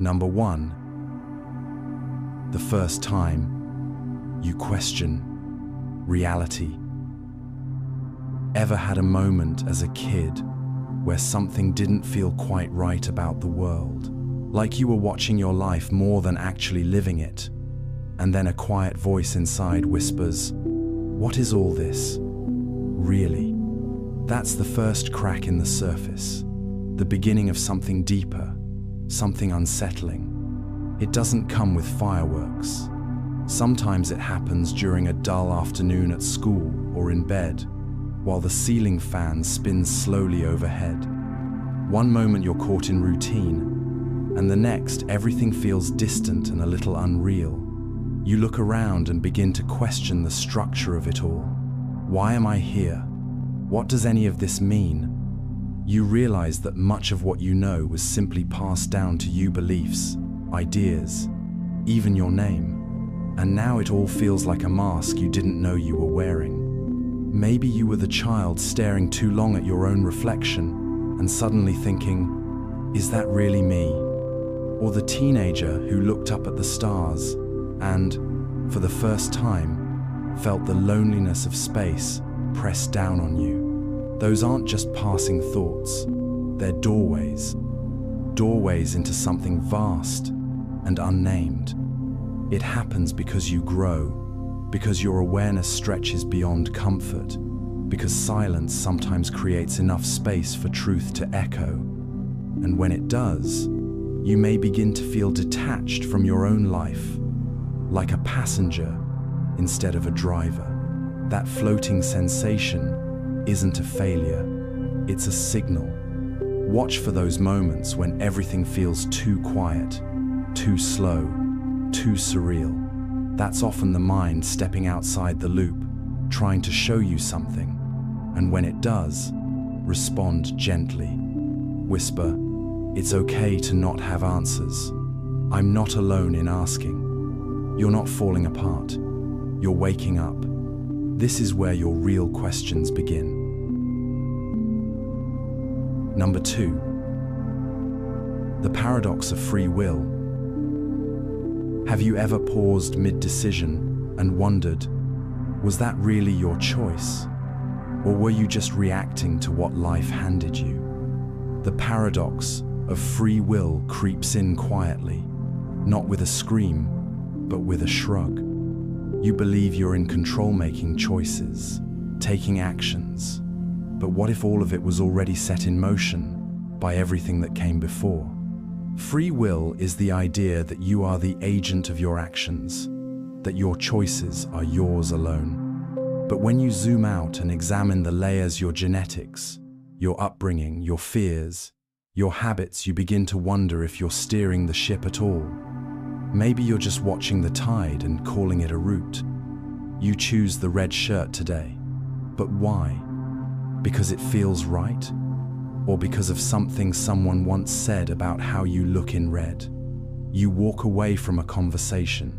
Number 1. The first time you question reality. Ever had a moment as a kid where something didn't feel quite right about the world? Like you were watching your life more than actually living it, and then a quiet voice inside whispers, "What is all this? Really?" That's the first crack in the surface, the beginning of something deeper, something unsettling. It doesn't come with fireworks. Sometimes it happens during a dull afternoon at school or in bed, while the ceiling fan spins slowly overhead. One moment you're caught in routine, and the next everything feels distant and a little unreal. You look around and begin to question the structure of it all. Why am I here? What does any of this mean? You realize that much of what you know was simply passed down to you, beliefs, ideas, even your name. And now it all feels like a mask you didn't know you were wearing. Maybe you were the child staring too long at your own reflection and suddenly thinking, "Is that really me?" Or the teenager who looked up at the stars and, for the first time, felt the loneliness of space pressed down on you. Those aren't just passing thoughts, they're doorways. Doorways into something vast and unnamed. It happens because you grow, because your awareness stretches beyond comfort, because silence sometimes creates enough space for truth to echo. And when it does, you may begin to feel detached from your own life, like a passenger instead of a driver. That floating sensation isn't a failure, it's a signal. Watch for those moments when everything feels too quiet, too slow, too surreal. That's often the mind stepping outside the loop, trying to show you something. And when it does, respond gently. Whisper, "It's okay to not have answers. I'm not alone in asking." You're not falling apart. You're waking up. This is where your real questions begin. Number 2. The paradox of free will. Have you ever paused mid-decision and wondered, was that really your choice? Or were you just reacting to what life handed you? The paradox of free will creeps in quietly, not with a scream, but with a shrug. You believe you're in control, making choices, taking actions. But what if all of it was already set in motion by everything that came before? Free will is the idea that you are the agent of your actions, that your choices are yours alone. But when you zoom out and examine the layers, your genetics, your upbringing, your fears, your habits, you begin to wonder if you're steering the ship at all. Maybe you're just watching the tide and calling it a route. You choose the red shirt today. But why? Because it feels right? Or because of something someone once said about how you look in red? You walk away from a conversation,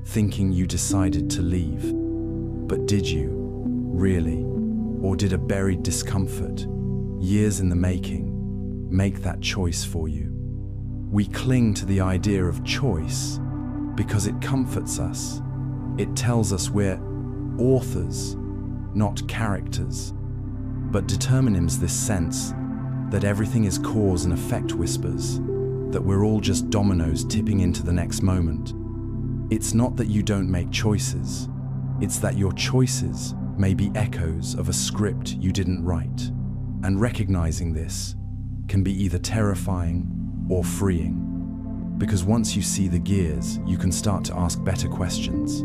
thinking you decided to leave. But did you, really? Or did a buried discomfort, years in the making, make that choice for you? We cling to the idea of choice because it comforts us. It tells us we're authors, not characters. But determinism, this sense that everything is cause and effect, whispers that we're all just dominoes tipping into the next moment. It's not that you don't make choices, it's that your choices may be echoes of a script you didn't write. And recognizing this can be either terrifying or freeing. Because once you see the gears, you can start to ask better questions.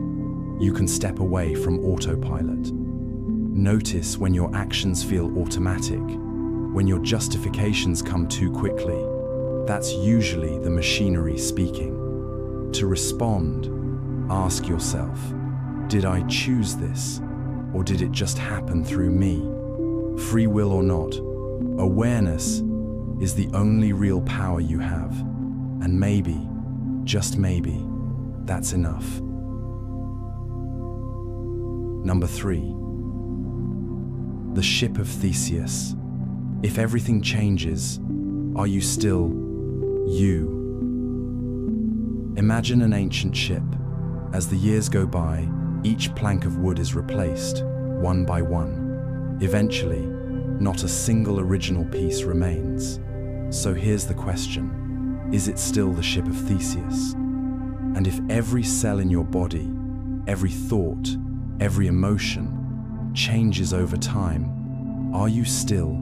You can step away from autopilot. Notice when your actions feel automatic, when your justifications come too quickly. That's usually the machinery speaking. To respond, ask yourself, did I choose this, or did it just happen through me? Free will or not, awareness is the only real power you have. And maybe, just maybe, that's enough. Number 3. The ship of Theseus. If everything changes, are you still you? Imagine an ancient ship. As the years go by, each plank of wood is replaced, one by one. Eventually, not a single original piece remains. So here's the question: is it still the ship of Theseus? And if every cell in your body, every thought, every emotion changes over time, are you still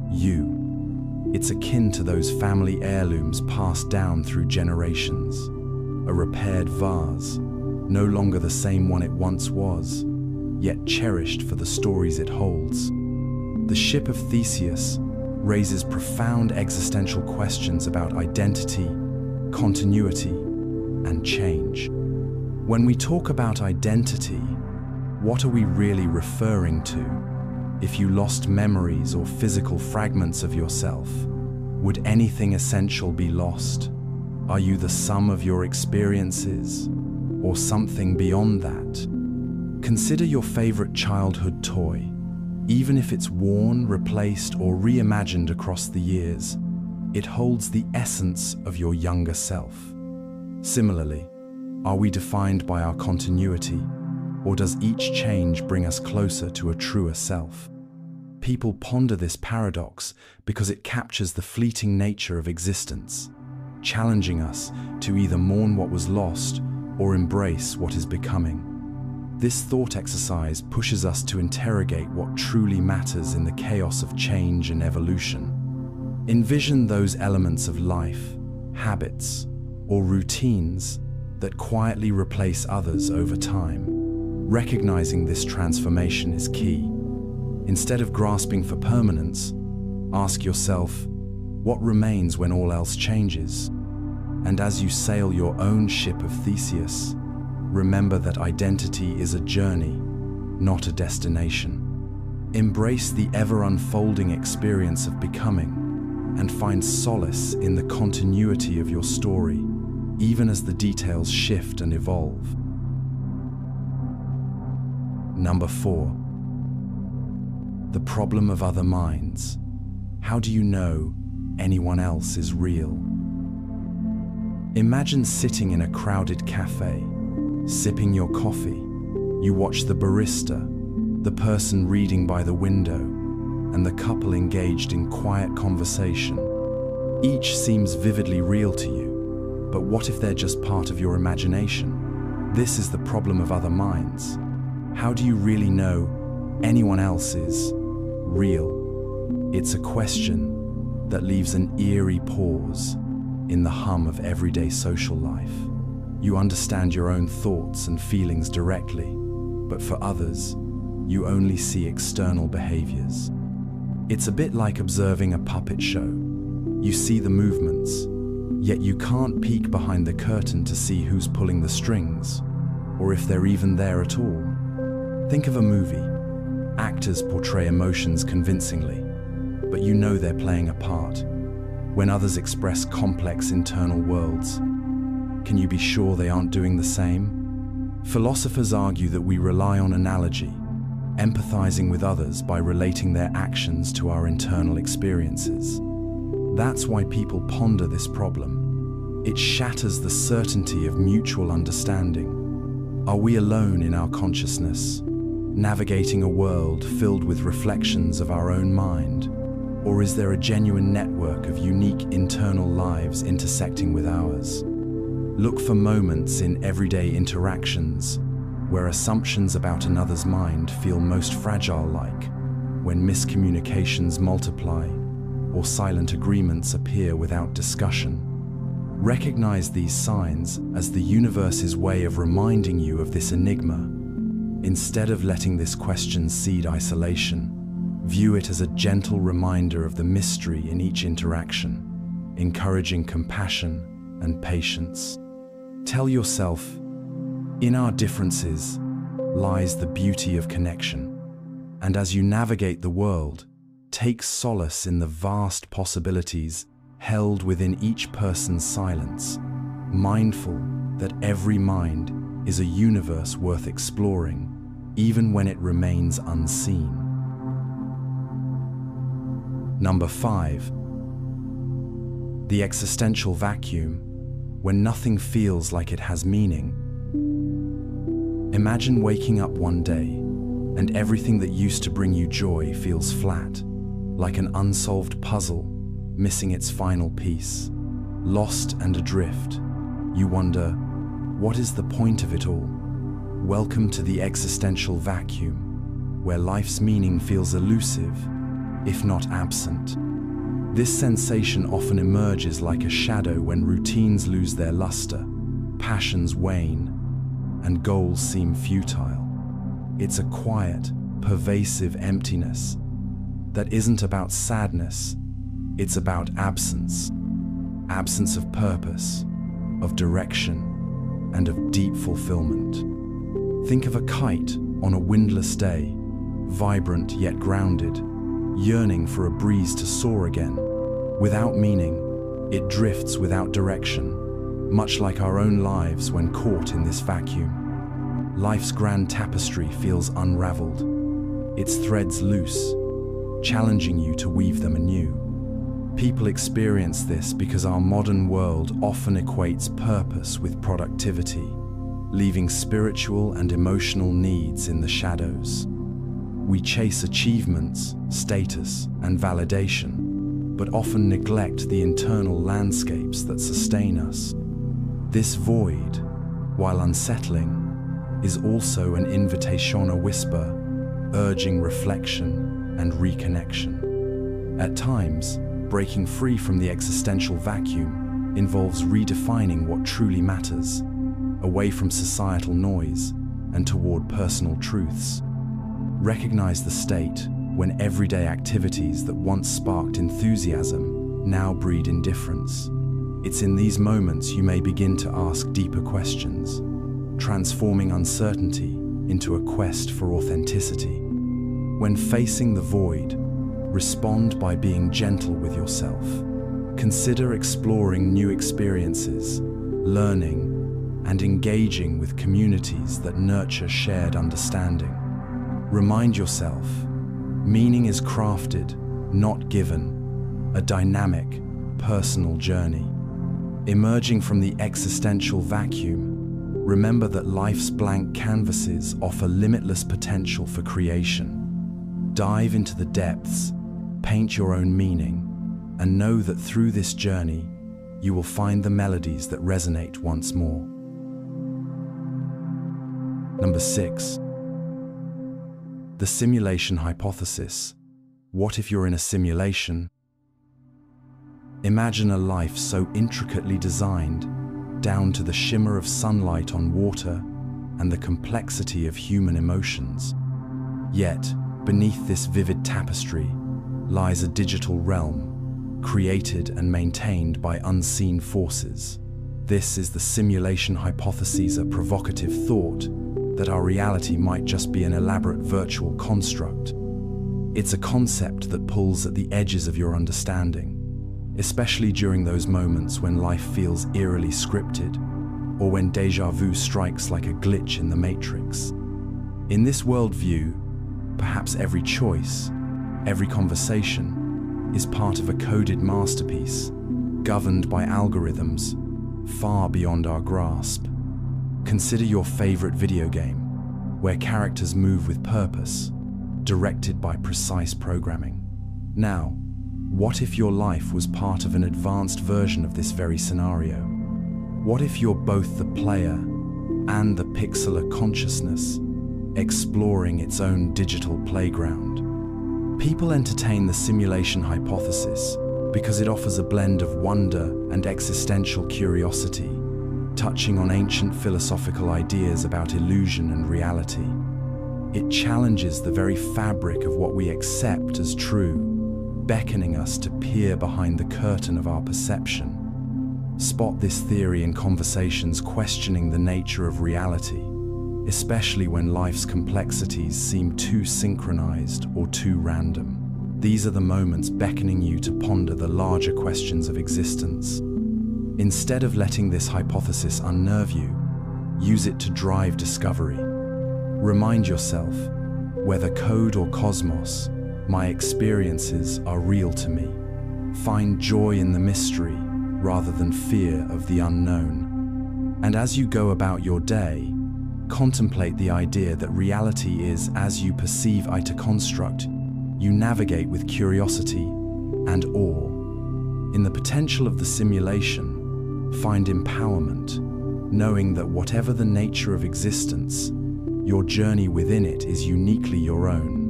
you? It's akin to those family heirlooms passed down through generations. A repaired vase, no longer the same one it once was, yet cherished for the stories it holds. The ship of Theseus raises profound existential questions about identity, continuity, and change. When we talk about identity, what are we really referring to? If you lost memories or physical fragments of yourself, would anything essential be lost? Are you the sum of your experiences, or something beyond that? Consider your favorite childhood toy. Even if it's worn, replaced, or reimagined across the years, it holds the essence of your younger self. Similarly, are we defined by our continuity, or does each change bring us closer to a truer self? People ponder this paradox because it captures the fleeting nature of existence, challenging us to either mourn what was lost or embrace what is becoming. This thought exercise pushes us to interrogate what truly matters in the chaos of change and evolution. Envision those elements of life, habits, or routines that quietly replace others over time. Recognizing this transformation is key. Instead of grasping for permanence, ask yourself, what remains when all else changes? And as you sail your own ship of Theseus, remember that identity is a journey, not a destination. Embrace the ever-unfolding experience of becoming and find solace in the continuity of your story, even as the details shift and evolve. Number 4. The problem of other minds. How do you know anyone else is real? Imagine sitting in a crowded cafe, sipping your coffee. You watch the barista, the person reading by the window, and the couple engaged in quiet conversation. Each seems vividly real to you, but what if they're just part of your imagination? This is the problem of other minds. How do you really know anyone else is real? It's a question that leaves an eerie pause in the hum of everyday social life. You understand your own thoughts and feelings directly, but for others, you only see external behaviors. It's a bit like observing a puppet show. You see the movements, yet you can't peek behind the curtain to see who's pulling the strings, or if they're even there at all. Think of a movie. Actors portray emotions convincingly, but you know they're playing a part. When others express complex internal worlds, can you be sure they aren't doing the same? Philosophers argue that we rely on analogy, empathizing with others by relating their actions to our internal experiences. That's why people ponder this problem. It shatters the certainty of mutual understanding. Are we alone in our consciousness, navigating a world filled with reflections of our own mind? Or is there a genuine network of unique internal lives intersecting with ours? Look for moments in everyday interactions where assumptions about another's mind feel most fragile, like when miscommunications multiply or silent agreements appear without discussion. Recognize these signs as the universe's way of reminding you of this enigma. Instead of letting this question seed isolation, view it as a gentle reminder of the mystery in each interaction, encouraging compassion and patience. Tell yourself, in our differences lies the beauty of connection. And as you navigate the world, take solace in the vast possibilities held within each person's silence, mindful that every mind is a universe worth exploring, even when it remains unseen. Number 5. The existential vacuum. when nothing feels like it has meaning. Imagine waking up one day and everything that used to bring you joy feels flat, like an unsolved puzzle, missing its final piece. Lost and adrift, you wonder, what is the point of it all? Welcome to the existential vacuum, where life's meaning feels elusive, if not absent. This sensation often emerges like a shadow when routines lose their luster, passions wane, and goals seem futile. It's a quiet, pervasive emptiness that isn't about sadness, it's about absence. Absence of purpose, of direction, and of deep fulfillment. Think of a kite on a windless day, vibrant yet grounded, yearning for a breeze to soar again. Without meaning, it drifts without direction, much like our own lives when caught in this vacuum. Life's grand tapestry feels unraveled, its threads loose, challenging you to weave them anew. People experience this because our modern world often equates purpose with productivity, leaving spiritual and emotional needs in the shadows. We chase achievements, status, and validation, but often neglect the internal landscapes that sustain us. This void, while unsettling, is also an invitation, a whisper, urging reflection and reconnection. At times, breaking free from the existential vacuum involves redefining what truly matters, away from societal noise and toward personal truths. Recognize the state when everyday activities that once sparked enthusiasm now breed indifference. It's in these moments you may begin to ask deeper questions, transforming uncertainty into a quest for authenticity. When facing the void, respond by being gentle with yourself. Consider exploring new experiences, learning, and engaging with communities that nurture shared understanding. Remind yourself, meaning is crafted, not given, a dynamic, personal journey. Emerging from the existential vacuum, remember that life's blank canvases offer limitless potential for creation. Dive into the depths, paint your own meaning, and know that through this journey, you will find the melodies that resonate once more. Number 6. The simulation hypothesis. What if you're in a simulation? Imagine a life so intricately designed, down to the shimmer of sunlight on water and the complexity of human emotions. Yet, beneath this vivid tapestry, lies a digital realm, created and maintained by unseen forces. This is the simulation hypothesis, a provocative thought that our reality might just be an elaborate virtual construct. It's a concept that pulls at the edges of your understanding, especially during those moments when life feels eerily scripted, or when déjà vu strikes like a glitch in the matrix. In this worldview, perhaps every choice, every conversation is part of a coded masterpiece, governed by algorithms far beyond our grasp. Consider your favorite video game, where characters move with purpose, directed by precise programming. Now, what if your life was part of an advanced version of this very scenario? What if you're both the player and the pixeler consciousness, exploring its own digital playground? People entertain the simulation hypothesis because it offers a blend of wonder and existential curiosity, touching on ancient philosophical ideas about illusion and reality. It challenges the very fabric of what we accept as true, beckoning us to peer behind the curtain of our perception. Spot this theory in conversations questioning the nature of reality, especially when life's complexities seem too synchronized or too random. These are the moments beckoning you to ponder the larger questions of existence. Instead of letting this hypothesis unnerve you, use it to drive discovery. Remind yourself, whether code or cosmos, my experiences are real to me. Find joy in the mystery, rather than fear of the unknown. And as you go about your day, contemplate the idea that reality is as you perceive it a construct. You navigate with curiosity and awe. In the potential of the simulation, find empowerment, knowing that whatever the nature of existence, your journey within it is uniquely your own.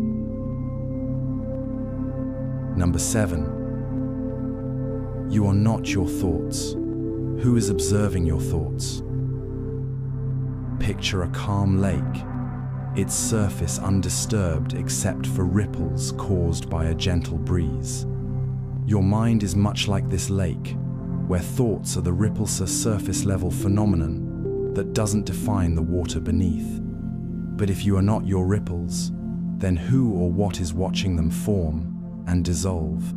Number 7. You are not your thoughts. Who is observing your thoughts? Picture a calm lake, its surface undisturbed except for ripples caused by a gentle breeze. Your mind is much like this lake, where thoughts are the ripples, surface level phenomenon that doesn't define the water beneath. But if you are not your ripples, then who or what is watching them form and dissolve?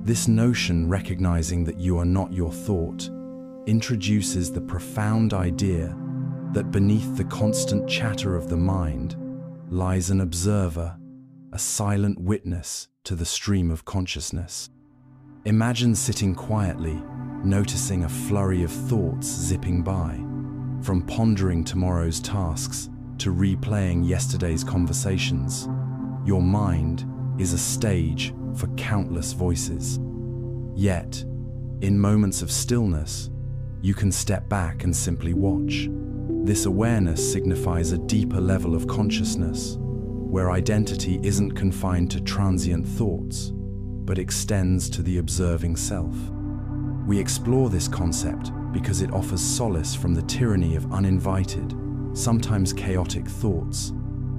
This notion, recognizing that you are not your thought, introduces the profound idea that beneath the constant chatter of the mind lies an observer, a silent witness to the stream of consciousness. Imagine sitting quietly, noticing a flurry of thoughts zipping by, from pondering tomorrow's tasks to replaying yesterday's conversations. Your mind is a stage for countless voices. Yet, in moments of stillness, you can step back and simply watch. This awareness signifies a deeper level of consciousness, where identity isn't confined to transient thoughts, but extends to the observing self. We explore this concept because it offers solace from the tyranny of uninvited, sometimes chaotic thoughts,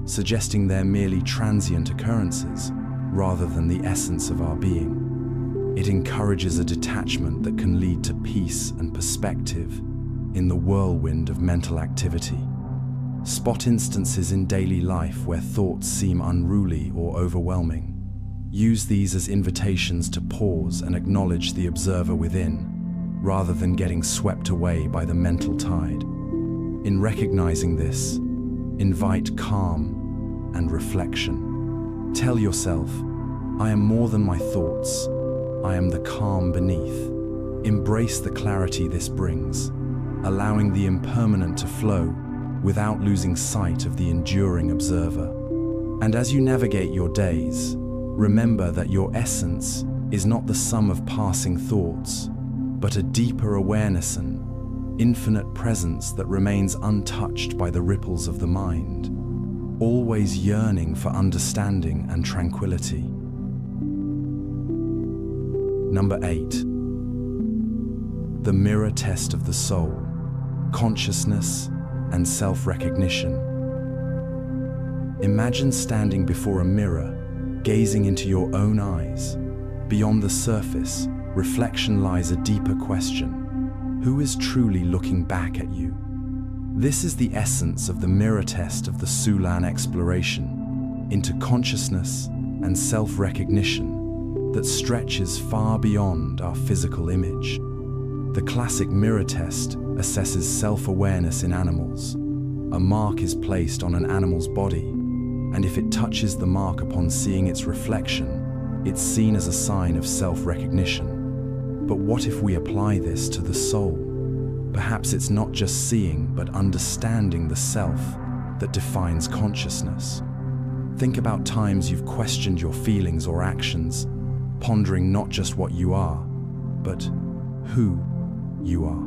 suggesting they're merely transient occurrences rather than the essence of our being. It encourages a detachment that can lead to peace and perspective in the whirlwind of mental activity. Spot instances in daily life where thoughts seem unruly or overwhelming. Use these as invitations to pause and acknowledge the observer within, rather than getting swept away by the mental tide. In recognizing this, invite calm and reflection. Tell yourself, I am more than my thoughts. I am the calm beneath. Embrace the clarity this brings, allowing the impermanent to flow without losing sight of the enduring observer. And as you navigate your days, remember that your essence is not the sum of passing thoughts, but a deeper awareness and infinite presence that remains untouched by the ripples of the mind, always yearning for understanding and tranquility. Number 8. The mirror test of the soul, consciousness and self-recognition. Imagine standing before a mirror, gazing into your own eyes. Beyond the surface, reflection lies a deeper question. Who is truly looking back at you? This is the essence of the mirror test of the Sulan exploration into consciousness and self-recognition that stretches far beyond our physical image. The classic mirror test assesses self-awareness in animals. A mark is placed on an animal's body, and if it touches the mark upon seeing its reflection, it's seen as a sign of self-recognition. But what if we apply this to the soul? Perhaps it's not just seeing, but understanding the self that defines consciousness. Think about times you've questioned your feelings or actions, pondering not just what you are, but who you are.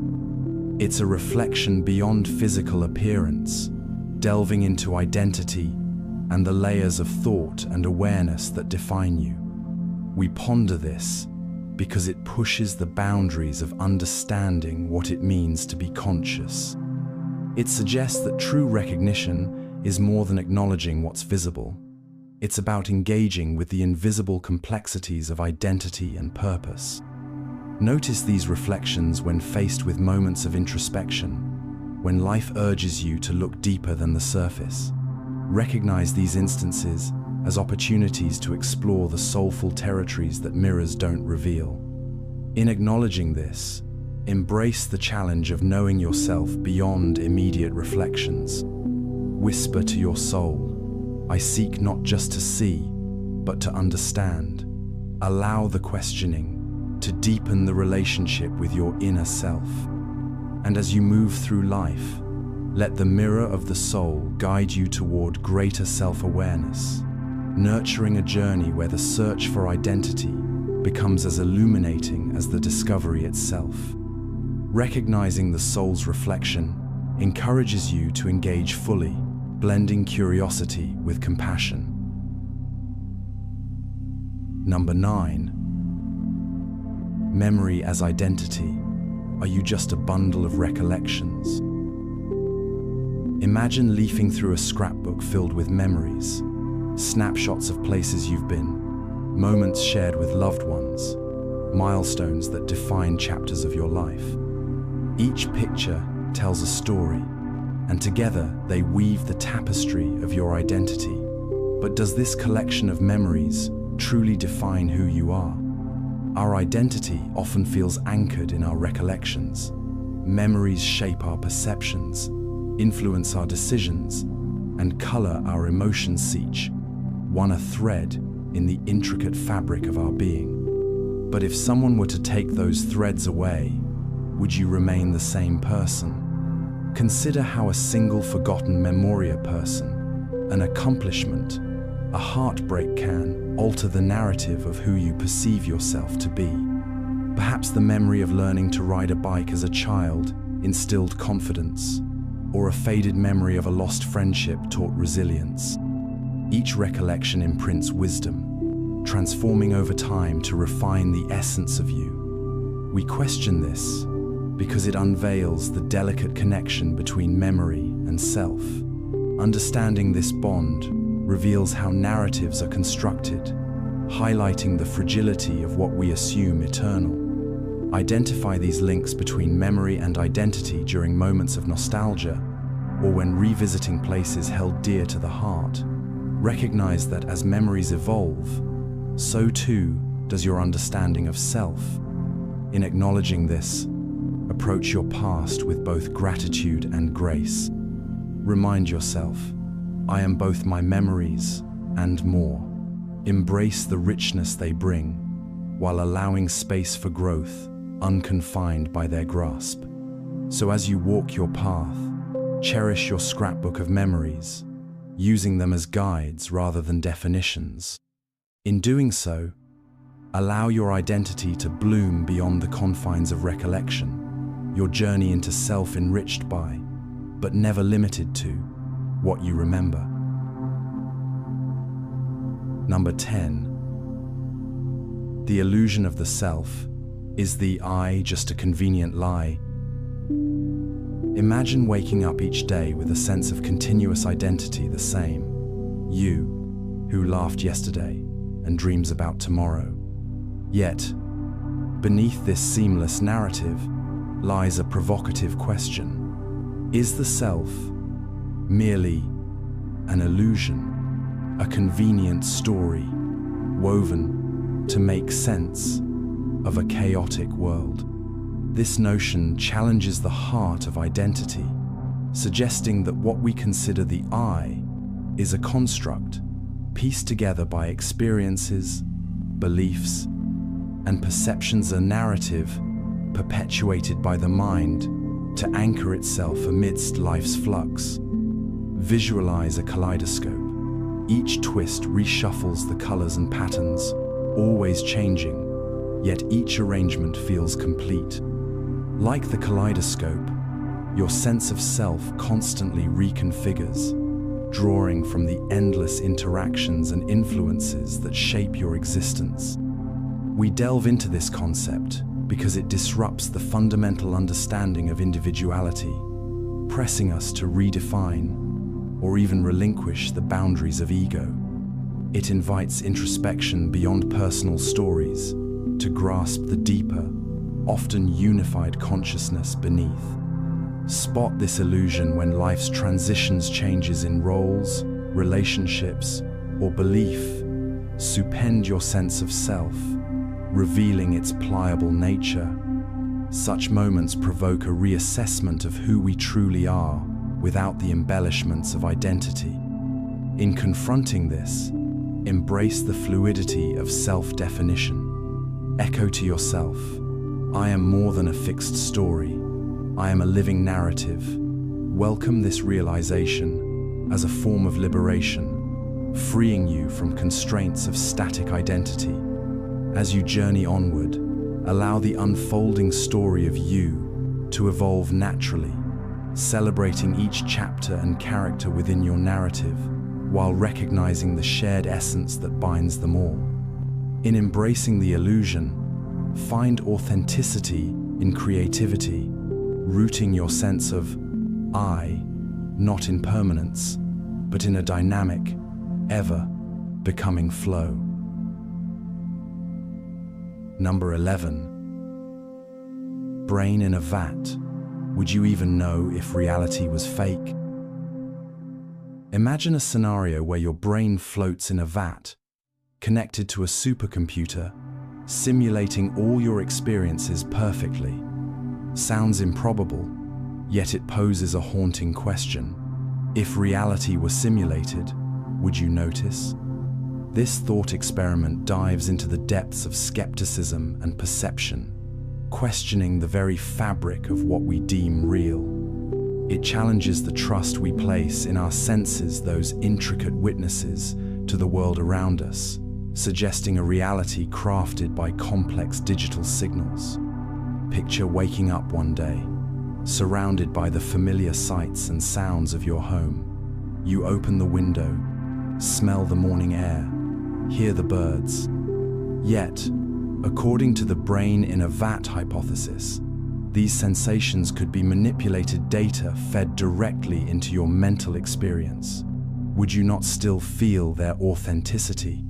It's a reflection beyond physical appearance, delving into identity and the layers of thought and awareness that define you. We ponder this because it pushes the boundaries of understanding what it means to be conscious. It suggests that true recognition is more than acknowledging what's visible. It's about engaging with the invisible complexities of identity and purpose. Notice these reflections when faced with moments of introspection, when life urges you to look deeper than the surface. Recognize these instances as opportunities to explore the soulful territories that mirrors don't reveal. In acknowledging this, embrace the challenge of knowing yourself beyond immediate reflections. Whisper to your soul, I seek not just to see, but to understand. Allow the questioning, to deepen the relationship with your inner self. And as you move through life, let the mirror of the soul guide you toward greater self-awareness, nurturing a journey where the search for identity becomes as illuminating as the discovery itself. Recognizing the soul's reflection encourages you to engage fully, blending curiosity with compassion. Number 9. Memory as identity. Are you just a bundle of recollections? Imagine leafing through a scrapbook filled with memories, snapshots of places you've been, moments shared with loved ones, milestones that define chapters of your life. Each picture tells a story, and together they weave the tapestry of your identity. But does this collection of memories truly define who you are? Our identity often feels anchored in our recollections. Memories shape our perceptions, influence our decisions, and color our emotions, each one a thread in the intricate fabric of our being. But if someone were to take those threads away, would you remain the same person? Consider how a single forgotten memoria person, an accomplishment, a heartbreak can alter the narrative of who you perceive yourself to be. Perhaps the memory of learning to ride a bike as a child instilled confidence, or a faded memory of a lost friendship taught resilience. Each recollection imprints wisdom, transforming over time to refine the essence of you. We question this because it unveils the delicate connection between memory and self. Understanding this bond reveals how narratives are constructed, highlighting the fragility of what we assume eternal. Identify these links between memory and identity during moments of nostalgia or when revisiting places held dear to the heart. Recognize that as memories evolve, so too does your understanding of self. In acknowledging this, approach your past with both gratitude and grace. Remind yourself, I am both my memories and more. Embrace the richness they bring, while allowing space for growth, unconfined by their grasp. So as you walk your path, cherish your scrapbook of memories, using them as guides rather than definitions. In doing so, allow your identity to bloom beyond the confines of recollection, your journey into self enriched by, but never limited to, what you remember. Number 10. The illusion of the self. Is the I just a convenient lie? Imagine waking up each day with a sense of continuous identity the same. You, who laughed yesterday and dreams about tomorrow. Yet, beneath this seamless narrative lies a provocative question. Is the self merely an illusion, a convenient story woven to make sense of a chaotic world? This notion challenges the heart of identity, suggesting that what we consider the I is a construct pieced together by experiences, beliefs, and perceptions, a narrative perpetuated by the mind to anchor itself amidst life's flux. Visualize a kaleidoscope. Each twist reshuffles the colors and patterns, always changing, yet each arrangement feels complete. Like the kaleidoscope, your sense of self constantly reconfigures, drawing from the endless interactions and influences that shape your existence. We delve into this concept because it disrupts the fundamental understanding of individuality, pressing us to redefine or even relinquish the boundaries of ego. It invites introspection beyond personal stories to grasp the deeper, often unified consciousness beneath. Spot this illusion when life's transitions, changes in roles, relationships, or belief upend your sense of self, revealing its pliable nature. Such moments provoke a reassessment of who we truly are without the embellishments of identity. In confronting this, embrace the fluidity of self-definition. Echo to yourself, I am more than a fixed story. I am a living narrative. Welcome this realization as a form of liberation, freeing you from constraints of static identity. As you journey onward, allow the unfolding story of you to evolve naturally, celebrating each chapter and character within your narrative, while recognizing the shared essence that binds them all. In embracing the illusion, find authenticity in creativity, rooting your sense of I, not in permanence, but in a dynamic, ever becoming flow. Number 11. Brain in a vat. Would you even know if reality was fake? Imagine a scenario where your brain floats in a vat, connected to a supercomputer, simulating all your experiences perfectly. Sounds improbable, yet it poses a haunting question. If reality were simulated, would you notice? This thought experiment dives into the depths of skepticism and perception, questioning the very fabric of what we deem real. It challenges the trust we place in our senses, those intricate witnesses to the world around us, suggesting a reality crafted by complex digital signals. Picture waking up one day, surrounded by the familiar sights and sounds of your home. You open the window, smell the morning air, hear the birds. Yet, according to the brain in a vat hypothesis, these sensations could be manipulated data fed directly into your mental experience. Would you not still feel their authenticity?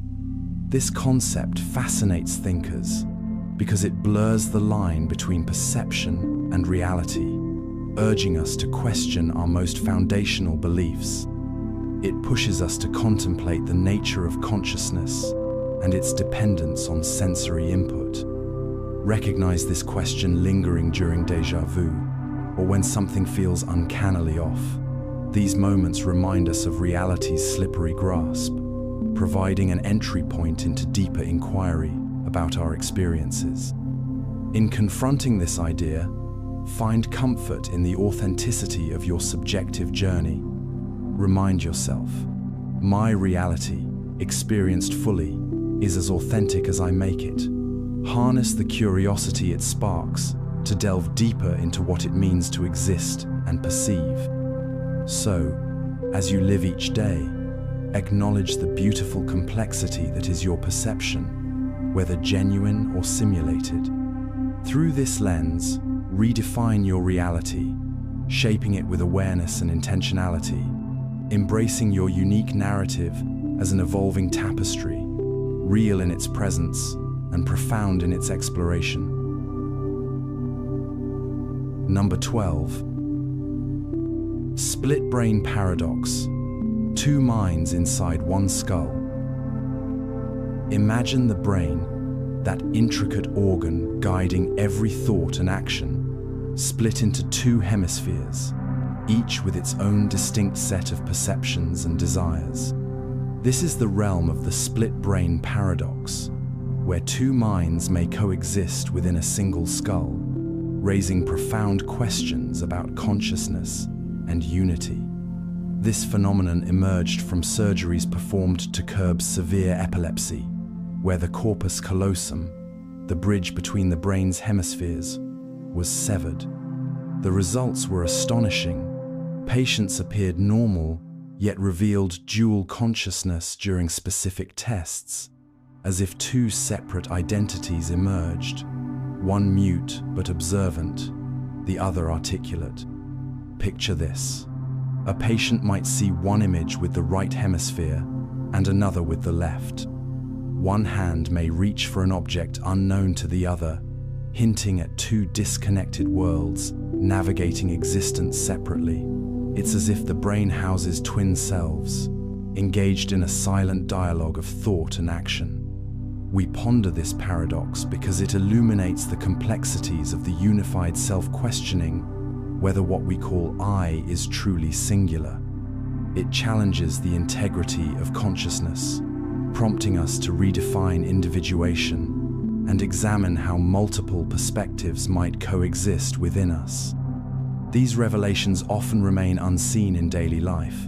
This concept fascinates thinkers because it blurs the line between perception and reality, urging us to question our most foundational beliefs. It pushes us to contemplate the nature of consciousness and its dependence on sensory input. Recognize this question lingering during déjà vu, or when something feels uncannily off. These moments remind us of reality's slippery grasp, providing an entry point into deeper inquiry about our experiences. In confronting this idea, find comfort in the authenticity of your subjective journey. Remind yourself, my reality, experienced fully, is as authentic as I make it. Harness the curiosity it sparks to delve deeper into what it means to exist and perceive. So, as you live each day, acknowledge the beautiful complexity that is your perception, whether genuine or simulated. Through this lens, redefine your reality, shaping it with awareness and intentionality, embracing your unique narrative as an evolving tapestry, real in its presence and profound in its exploration. Number 12. Split brain paradox. Two minds inside one skull. Imagine the brain, that intricate organ guiding every thought and action, split into two hemispheres, each with its own distinct set of perceptions and desires. This is the realm of the split brain paradox, where two minds may coexist within a single skull, raising profound questions about consciousness and unity. This phenomenon emerged from surgeries performed to curb severe epilepsy, where the corpus callosum, the bridge between the brain's hemispheres, was severed. The results were astonishing. Patients appeared normal, yet revealed dual consciousness during specific tests, as if two separate identities emerged, one mute but observant, the other articulate. Picture this. A patient might see one image with the right hemisphere and another with the left. One hand may reach for an object unknown to the other, hinting at two disconnected worlds navigating existence separately. It's as if the brain houses twin selves, engaged in a silent dialogue of thought and action. We ponder this paradox because it illuminates the complexities of the unified self-questioning whether what we call I is truly singular. It challenges the integrity of consciousness, prompting us to redefine individuation and examine how multiple perspectives might coexist within us. These revelations often remain unseen in daily life,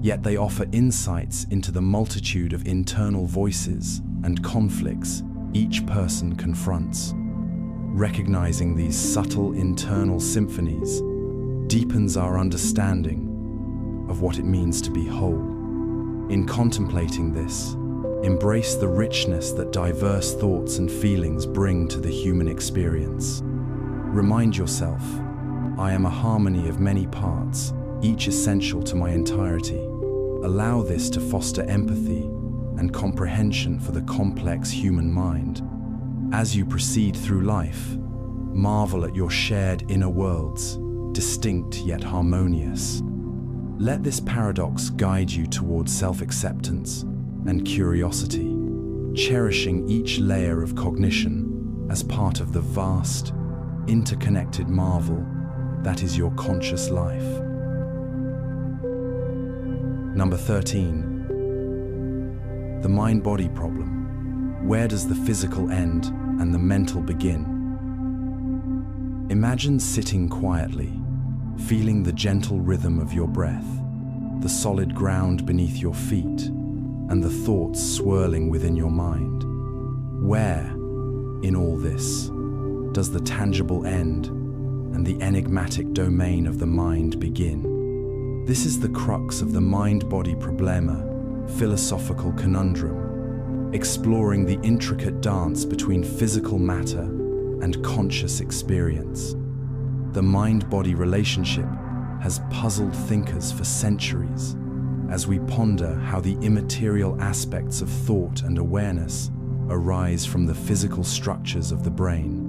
yet they offer insights into the multitude of internal voices and conflicts each person confronts. Recognizing these subtle internal symphonies deepens our understanding of what it means to be whole. In contemplating this, embrace the richness that diverse thoughts and feelings bring to the human experience. Remind yourself, I am a harmony of many parts, each essential to my entirety. Allow this to foster empathy and comprehension for the complex human mind. As you proceed through life, marvel at your shared inner worlds, distinct yet harmonious. Let this paradox guide you towards self-acceptance and curiosity, cherishing each layer of cognition as part of the vast, interconnected marvel that is your conscious life. Number 13. The mind-body problem. Where does the physical end and the mental begin? Imagine sitting quietly, feeling the gentle rhythm of your breath, the solid ground beneath your feet, and the thoughts swirling within your mind. Where, in all this, does the tangible end and the enigmatic domain of the mind begin? This is the crux of the mind-body problema, philosophical conundrum, exploring the intricate dance between physical matter and conscious experience. The mind-body relationship has puzzled thinkers for centuries as we ponder how the immaterial aspects of thought and awareness arise from the physical structures of the brain.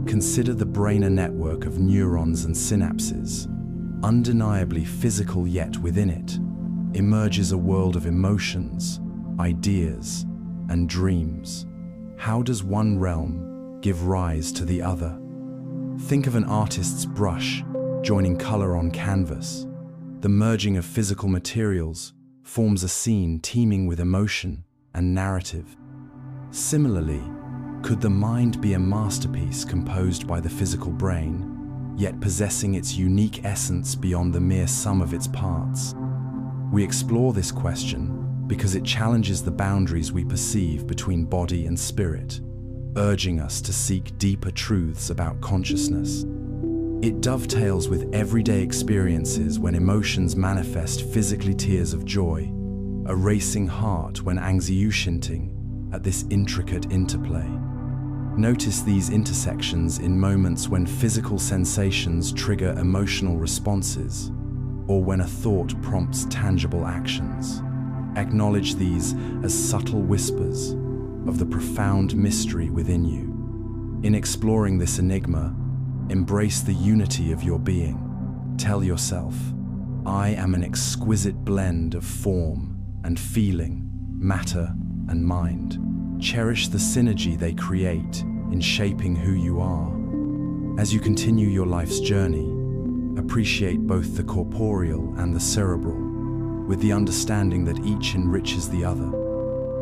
Consider the brain a network of neurons and synapses, undeniably physical, yet within it emerges a world of emotions, ideas, and dreams. How does one realm give rise to the other? Think of an artist's brush joining color on canvas. The merging of physical materials forms a scene teeming with emotion and narrative. Similarly, could the mind be a masterpiece composed by the physical brain, yet possessing its unique essence beyond the mere sum of its parts? We explore this question because it challenges the boundaries we perceive between body and spirit, urging us to seek deeper truths about consciousness. It dovetails with everyday experiences when emotions manifest physically, tears of joy, a racing heart when anxiety at this intricate interplay. Notice these intersections in moments when physical sensations trigger emotional responses, or when a thought prompts tangible actions. Acknowledge these as subtle whispers of the profound mystery within you. In exploring this enigma, embrace the unity of your being. Tell yourself, I am an exquisite blend of form and feeling, matter and mind. Cherish the synergy they create in shaping who you are. As you continue your life's journey, appreciate both the corporeal and the cerebral, with the understanding that each enriches the other.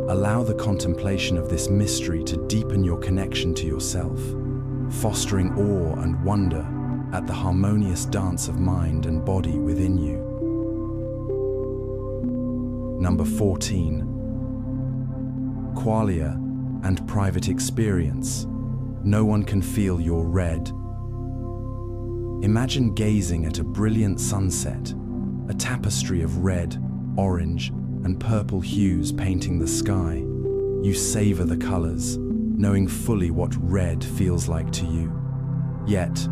Allow the contemplation of this mystery to deepen your connection to yourself, fostering awe and wonder at the harmonious dance of mind and body within you. Number 14. Qualia and private experience. No one can feel your red. Imagine gazing at a brilliant sunset, a tapestry of red, orange, and purple hues painting the sky. You savor the colors, knowing fully what red feels like to you. Yet,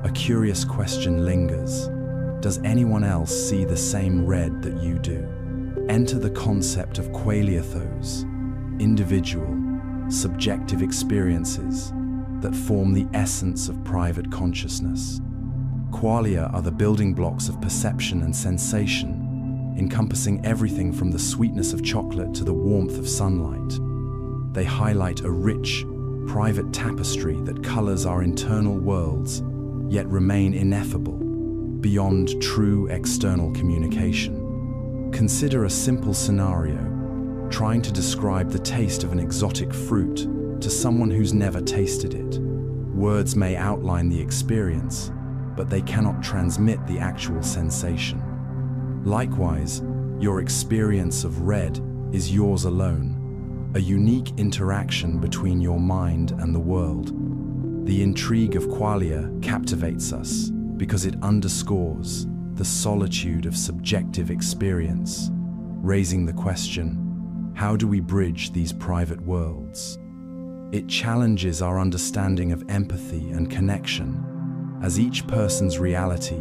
a curious question lingers. Does anyone else see the same red that you do? Enter the concept of qualiathos, individual, subjective experiences that form the essence of private consciousness. Qualia are the building blocks of perception and sensation, encompassing everything from the sweetness of chocolate to the warmth of sunlight. They highlight a rich, private tapestry that colors our internal worlds, yet remain ineffable, beyond true external communication. Consider a simple scenario, trying to describe the taste of an exotic fruit to someone who's never tasted it. Words may outline the experience, but they cannot transmit the actual sensation. Likewise, your experience of red is yours alone, a unique interaction between your mind and the world. The intrigue of qualia captivates us because it underscores the solitude of subjective experience, raising the question, how do we bridge these private worlds? It challenges our understanding of empathy and connection, as each person's reality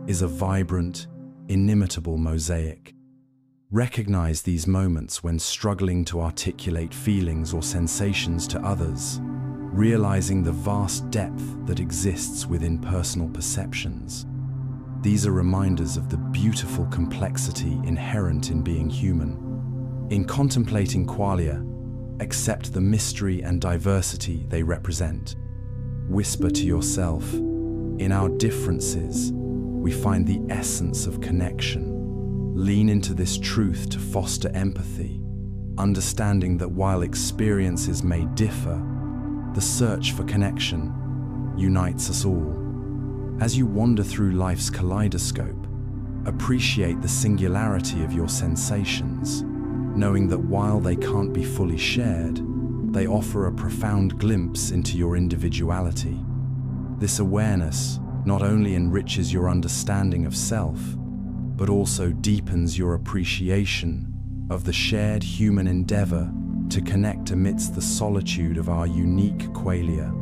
is a vibrant, inimitable mosaic. Recognize these moments when struggling to articulate feelings or sensations to others, realizing the vast depth that exists within personal perceptions. These are reminders of the beautiful complexity inherent in being human. In contemplating qualia, accept the mystery and diversity they represent. Whisper to yourself, in our differences, we find the essence of connection. Lean into this truth to foster empathy, understanding that while experiences may differ, the search for connection unites us all. As you wander through life's kaleidoscope, appreciate the singularity of your sensations, knowing that while they can't be fully shared, they offer a profound glimpse into your individuality. This awareness not only enriches your understanding of self, but also deepens your appreciation of the shared human endeavor to connect amidst the solitude of our unique qualia.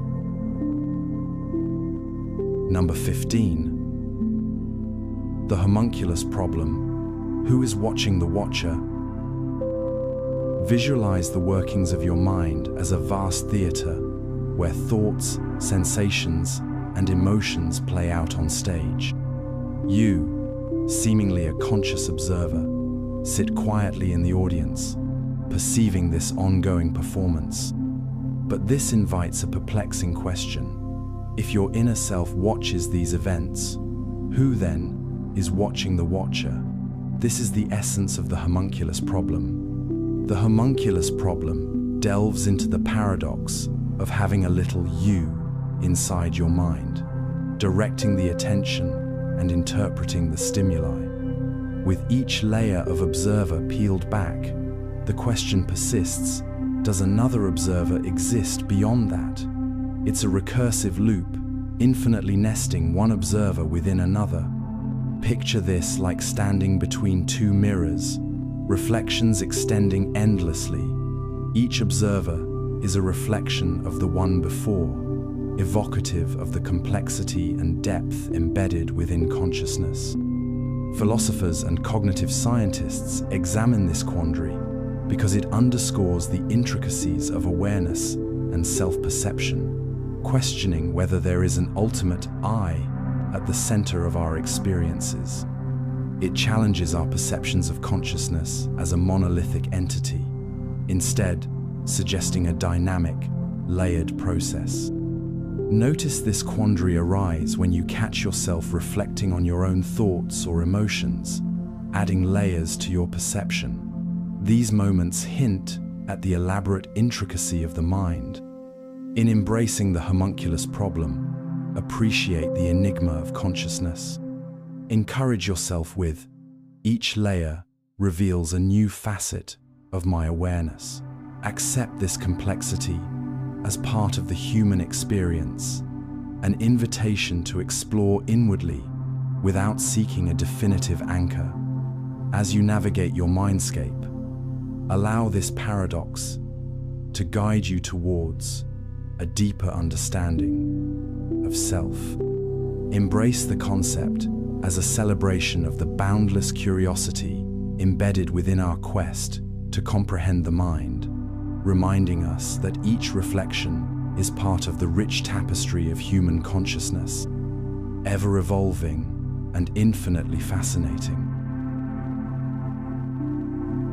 Number 15. The homunculus problem. Who is watching the watcher? Visualize the workings of your mind as a vast theater where thoughts, sensations, and emotions play out on stage. You, seemingly a conscious observer, sit quietly in the audience, perceiving this ongoing performance. But this invites a perplexing question. If your inner self watches these events, who then is watching the watcher? This is the essence of the homunculus problem. The homunculus problem delves into the paradox of having a little you inside your mind, directing the attention and interpreting the stimuli. With each layer of observer peeled back, the question persists, does another observer exist beyond that? It's a recursive loop, infinitely nesting one observer within another. Picture this like standing between two mirrors, reflections extending endlessly. Each observer is a reflection of the one before, evocative of the complexity and depth embedded within consciousness. Philosophers and cognitive scientists examine this quandary because it underscores the intricacies of awareness and self-perception, questioning whether there is an ultimate I at the center of our experiences. It challenges our perceptions of consciousness as a monolithic entity, instead suggesting a dynamic, layered process. Notice this quandary arise when you catch yourself reflecting on your own thoughts or emotions, adding layers to your perception. These moments hint at the elaborate intricacy of the mind. In embracing the homunculus problem, appreciate the enigma of consciousness. Encourage yourself with, each layer reveals a new facet of my awareness. Accept this complexity as part of the human experience, an invitation to explore inwardly without seeking a definitive anchor. As you navigate your mindscape, allow this paradox to guide you towards a deeper understanding of self. Embrace the concept as a celebration of the boundless curiosity embedded within our quest to comprehend the mind, reminding us that each reflection is part of the rich tapestry of human consciousness, ever evolving and infinitely fascinating.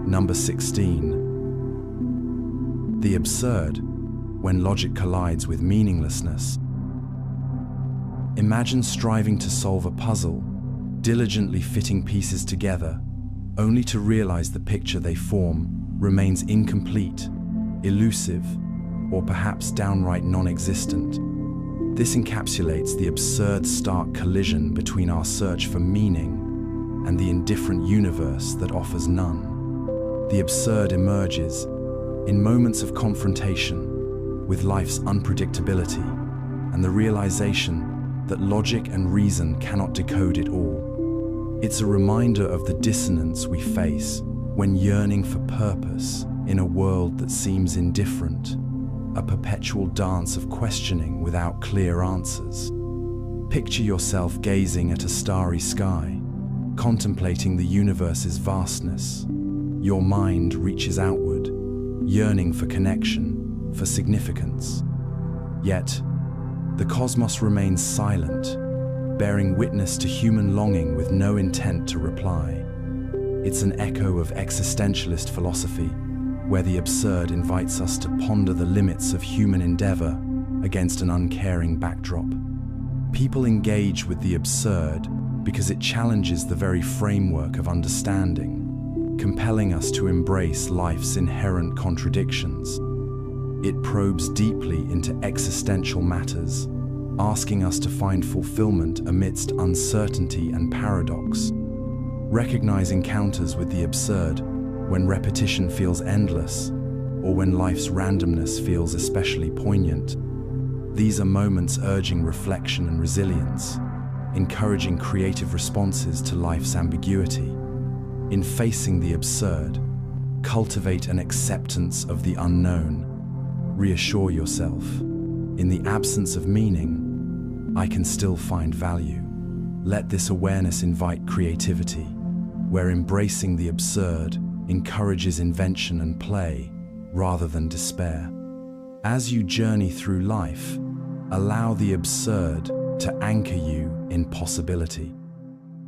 Number 16. The absurd, when logic collides with meaninglessness. Imagine striving to solve a puzzle, diligently fitting pieces together, only to realize the picture they form remains incomplete, elusive, or perhaps downright non-existent. This encapsulates the absurd stark collision between our search for meaning and the indifferent universe that offers none. The absurd emerges in moments of confrontation with life's unpredictability and the realization that logic and reason cannot decode it all. It's a reminder of the dissonance we face when yearning for purpose in a world that seems indifferent, a perpetual dance of questioning without clear answers. Picture yourself gazing at a starry sky, contemplating the universe's vastness. Your mind reaches outward, yearning for connection, for significance. Yet, the cosmos remains silent, bearing witness to human longing with no intent to reply. It's an echo of existentialist philosophy, where the absurd invites us to ponder the limits of human endeavor against an uncaring backdrop. People engage with the absurd because it challenges the very framework of understanding, compelling us to embrace life's inherent contradictions. It probes deeply into existential matters, asking us to find fulfillment amidst uncertainty and paradox. Recognize encounters with the absurd when repetition feels endless, or when life's randomness feels especially poignant. These are moments urging reflection and resilience, encouraging creative responses to life's ambiguity. In facing the absurd, cultivate an acceptance of the unknown. Reassure yourself, in the absence of meaning, I can still find value. Let this awareness invite creativity, where embracing the absurd encourages invention and play rather than despair. As you journey through life, allow the absurd to anchor you in possibility.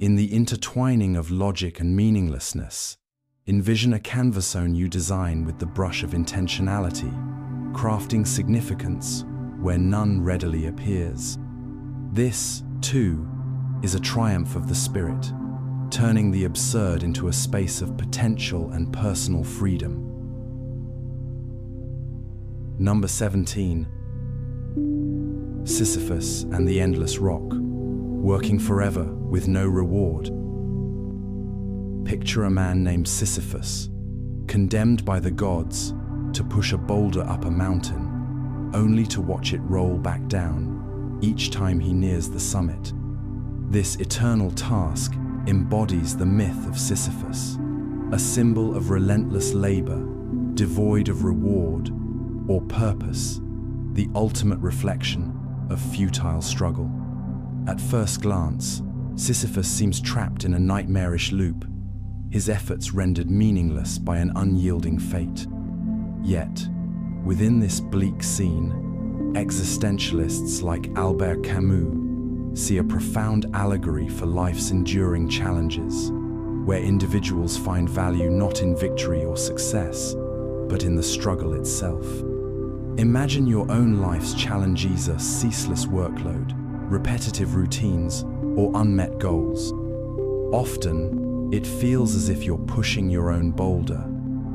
In the intertwining of logic and meaninglessness, envision a canvas you design with the brush of intentionality, crafting significance where none readily appears. This, too, is a triumph of the spirit, turning the absurd into a space of potential and personal freedom. Number 17. Sisyphus and the Endless Rock, working forever with no reward. Picture a man named Sisyphus, condemned by the gods to push a boulder up a mountain, only to watch it roll back down each time he nears the summit. This eternal task embodies the myth of Sisyphus, a symbol of relentless labor, devoid of reward or purpose, the ultimate reflection of futile struggle. At first glance, Sisyphus seems trapped in a nightmarish loop, his efforts rendered meaningless by an unyielding fate. Yet, within this bleak scene, existentialists like Albert Camus see a profound allegory for life's enduring challenges, where individuals find value not in victory or success, but in the struggle itself. Imagine your own life's challenges: a ceaseless workload, repetitive routines, or unmet goals. Often, it feels as if you're pushing your own boulder,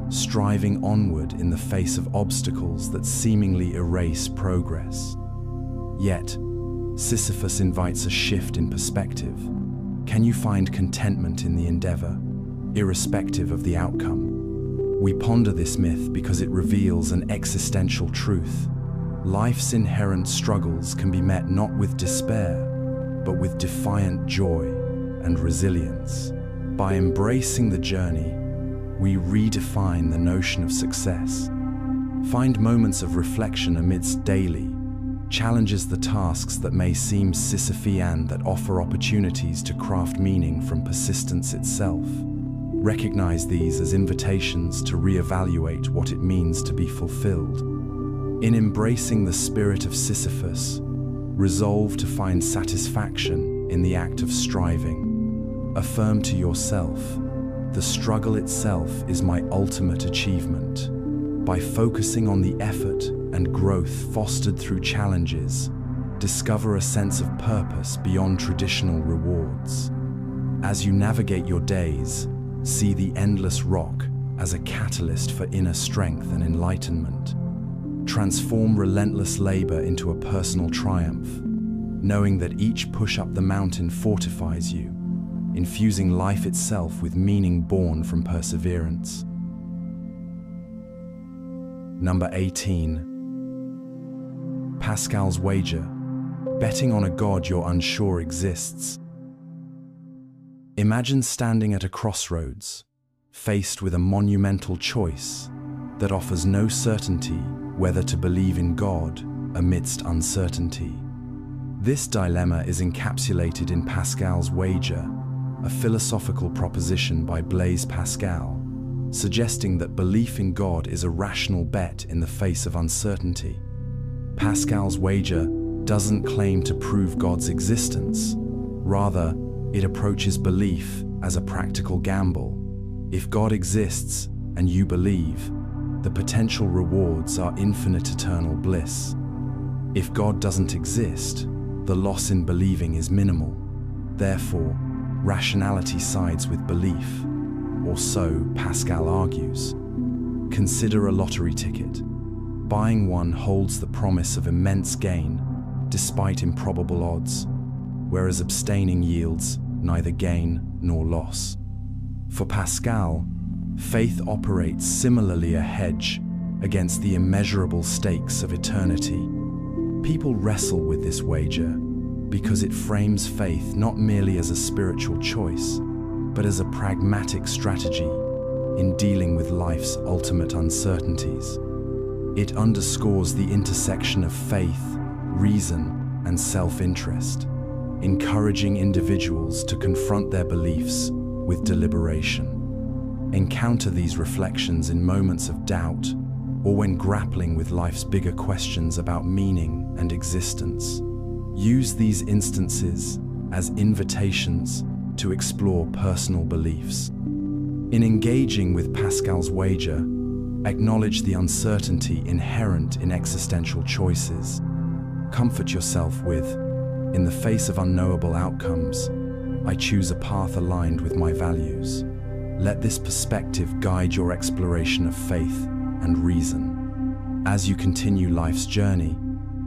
striving onward in the face of obstacles that seemingly erase progress. Yet, Sisyphus invites a shift in perspective. Can you find contentment in the endeavor, irrespective of the outcome? We ponder this myth because it reveals an existential truth. Life's inherent struggles can be met not with despair, but with defiant joy and resilience. By embracing the journey, we redefine the notion of success. Find moments of reflection amidst daily challenges, the tasks that may seem Sisyphean that offer opportunities to craft meaning from persistence itself. Recognize these as invitations to reevaluate what it means to be fulfilled. In embracing the spirit of Sisyphus, resolve to find satisfaction in the act of striving. Affirm to yourself, the struggle itself is my ultimate achievement. By focusing on the effort and growth fostered through challenges, discover a sense of purpose beyond traditional rewards. As you navigate your days, see the endless rock as a catalyst for inner strength and enlightenment. Transform relentless labor into a personal triumph, knowing that each push up the mountain fortifies you, infusing life itself with meaning born from perseverance. Number 18. Pascal's wager, betting on a god you're unsure exists. Imagine standing at a crossroads, faced with a monumental choice that offers no certainty whether to believe in God amidst uncertainty. This dilemma is encapsulated in Pascal's wager, a philosophical proposition by Blaise Pascal, suggesting that belief in God is a rational bet in the face of uncertainty. Pascal's wager doesn't claim to prove God's existence. Rather, it approaches belief as a practical gamble. If God exists and you believe, the potential rewards are infinite eternal bliss. If God doesn't exist, the loss in believing is minimal. Therefore, rationality sides with belief, or so Pascal argues. Consider a lottery ticket. Buying one holds the promise of immense gain, despite improbable odds, whereas abstaining yields neither gain nor loss. For Pascal, faith operates similarly a hedge against the immeasurable stakes of eternity. People wrestle with this wager because it frames faith not merely as a spiritual choice, but as a pragmatic strategy in dealing with life's ultimate uncertainties. It underscores the intersection of faith, reason, and self-interest, encouraging individuals to confront their beliefs with deliberation. Encounter these reflections in moments of doubt or when grappling with life's bigger questions about meaning and existence. Use these instances as invitations to explore personal beliefs. In engaging with Pascal's wager, acknowledge the uncertainty inherent in existential choices. Comfort yourself with, in the face of unknowable outcomes, I choose a path aligned with my values. Let this perspective guide your exploration of faith and reason. As you continue life's journey,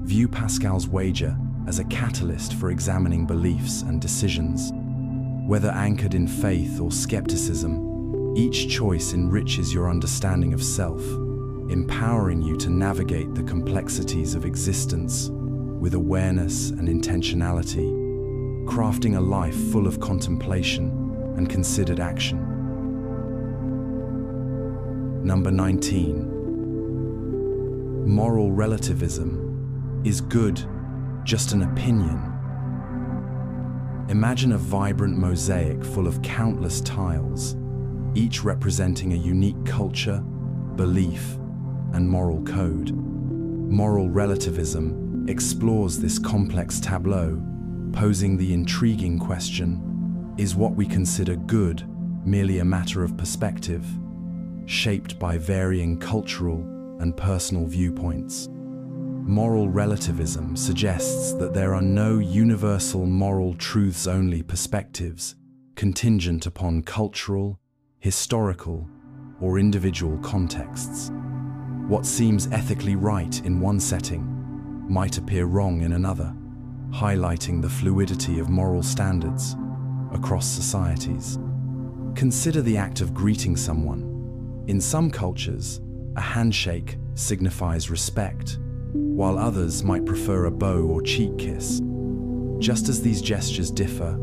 view Pascal's wager as a catalyst for examining beliefs and decisions. Whether anchored in faith or skepticism, each choice enriches your understanding of self, empowering you to navigate the complexities of existence with awareness and intentionality, crafting a life full of contemplation and considered action. Number 19. Moral relativism. Is good just an opinion? Imagine a vibrant mosaic full of countless tiles, each representing a unique culture, belief, and moral code. Moral relativism explores this complex tableau, posing the intriguing question, is what we consider good merely a matter of perspective, shaped by varying cultural and personal viewpoints? Moral relativism suggests that there are no universal moral truths-only perspectives contingent upon cultural, historical, or individual contexts. What seems ethically right in one setting might appear wrong in another, highlighting the fluidity of moral standards across societies. Consider the act of greeting someone. In some cultures, a handshake signifies respect, while others might prefer a bow or cheek kiss. Just as these gestures differ,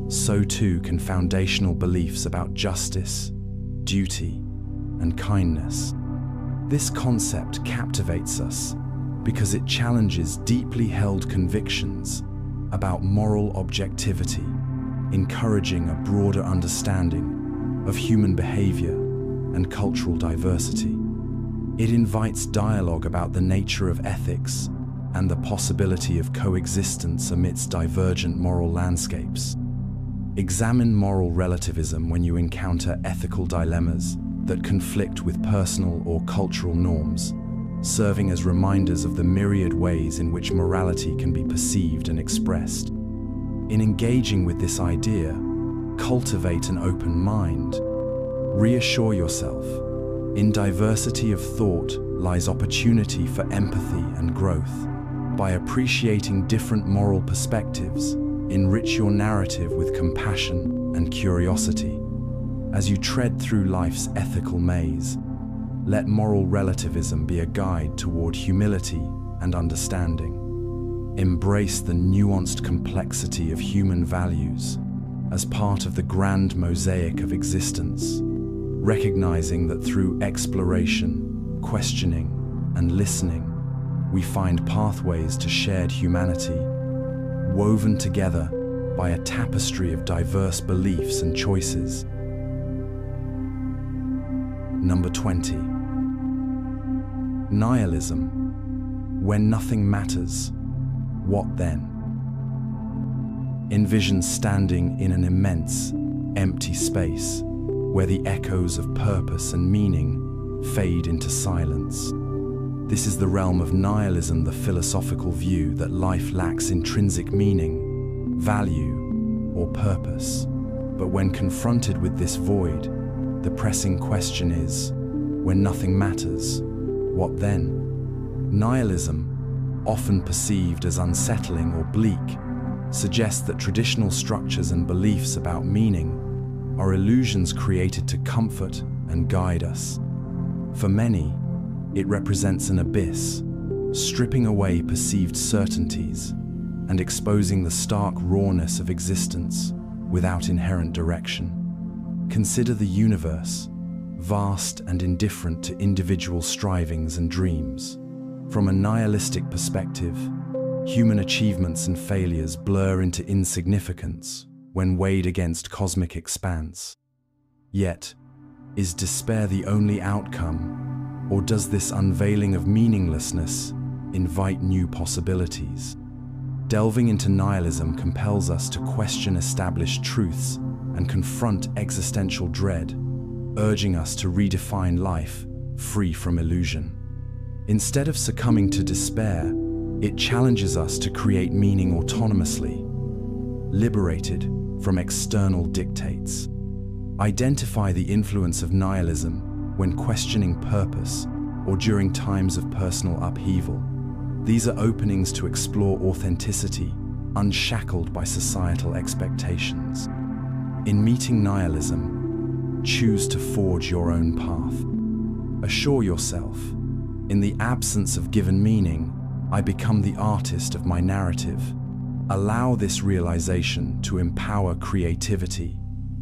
so too can foundational beliefs about justice, duty, and kindness. This concept captivates us because it challenges deeply held convictions about moral objectivity, encouraging a broader understanding of human behavior and cultural diversity. It invites dialogue about the nature of ethics and the possibility of coexistence amidst divergent moral landscapes. Examine moral relativism when you encounter ethical dilemmas that conflict with personal or cultural norms, serving as reminders of the myriad ways in which morality can be perceived and expressed. In engaging with this idea, cultivate an open mind. Reassure yourself, in diversity of thought, lies opportunity for empathy and growth. By appreciating different moral perspectives, enrich your narrative with compassion and curiosity. As you tread through life's ethical maze, let moral relativism be a guide toward humility and understanding. Embrace the nuanced complexity of human values as part of the grand mosaic of existence, recognizing that through exploration, questioning, and listening, we find pathways to shared humanity, woven together by a tapestry of diverse beliefs and choices. Number 20. Nihilism. When nothing matters, what then? Envision standing in an immense, empty space where the echoes of purpose and meaning fade into silence. This is the realm of nihilism, the philosophical view that life lacks intrinsic meaning, value, or purpose. But when confronted with this void, the pressing question is, when nothing matters, what then? Nihilism, often perceived as unsettling or bleak, suggests that traditional structures and beliefs about meaning are illusions created to comfort and guide us. For many, it represents an abyss, stripping away perceived certainties and exposing the stark rawness of existence without inherent direction. Consider the universe, vast and indifferent to individual strivings and dreams. From a nihilistic perspective, human achievements and failures blur into insignificance when weighed against cosmic expanse. Yet, is despair the only outcome, or does this unveiling of meaninglessness invite new possibilities? Delving into nihilism compels us to question established truths and confront existential dread, urging us to redefine life free from illusion. Instead of succumbing to despair, it challenges us to create meaning autonomously, liberated from external dictates. Identify the influence of nihilism when questioning purpose or during times of personal upheaval. These are openings to explore authenticity, unshackled by societal expectations. In meeting nihilism, choose to forge your own path. Assure yourself, in the absence of given meaning, I become the artist of my narrative. Allow this realization to empower creativity,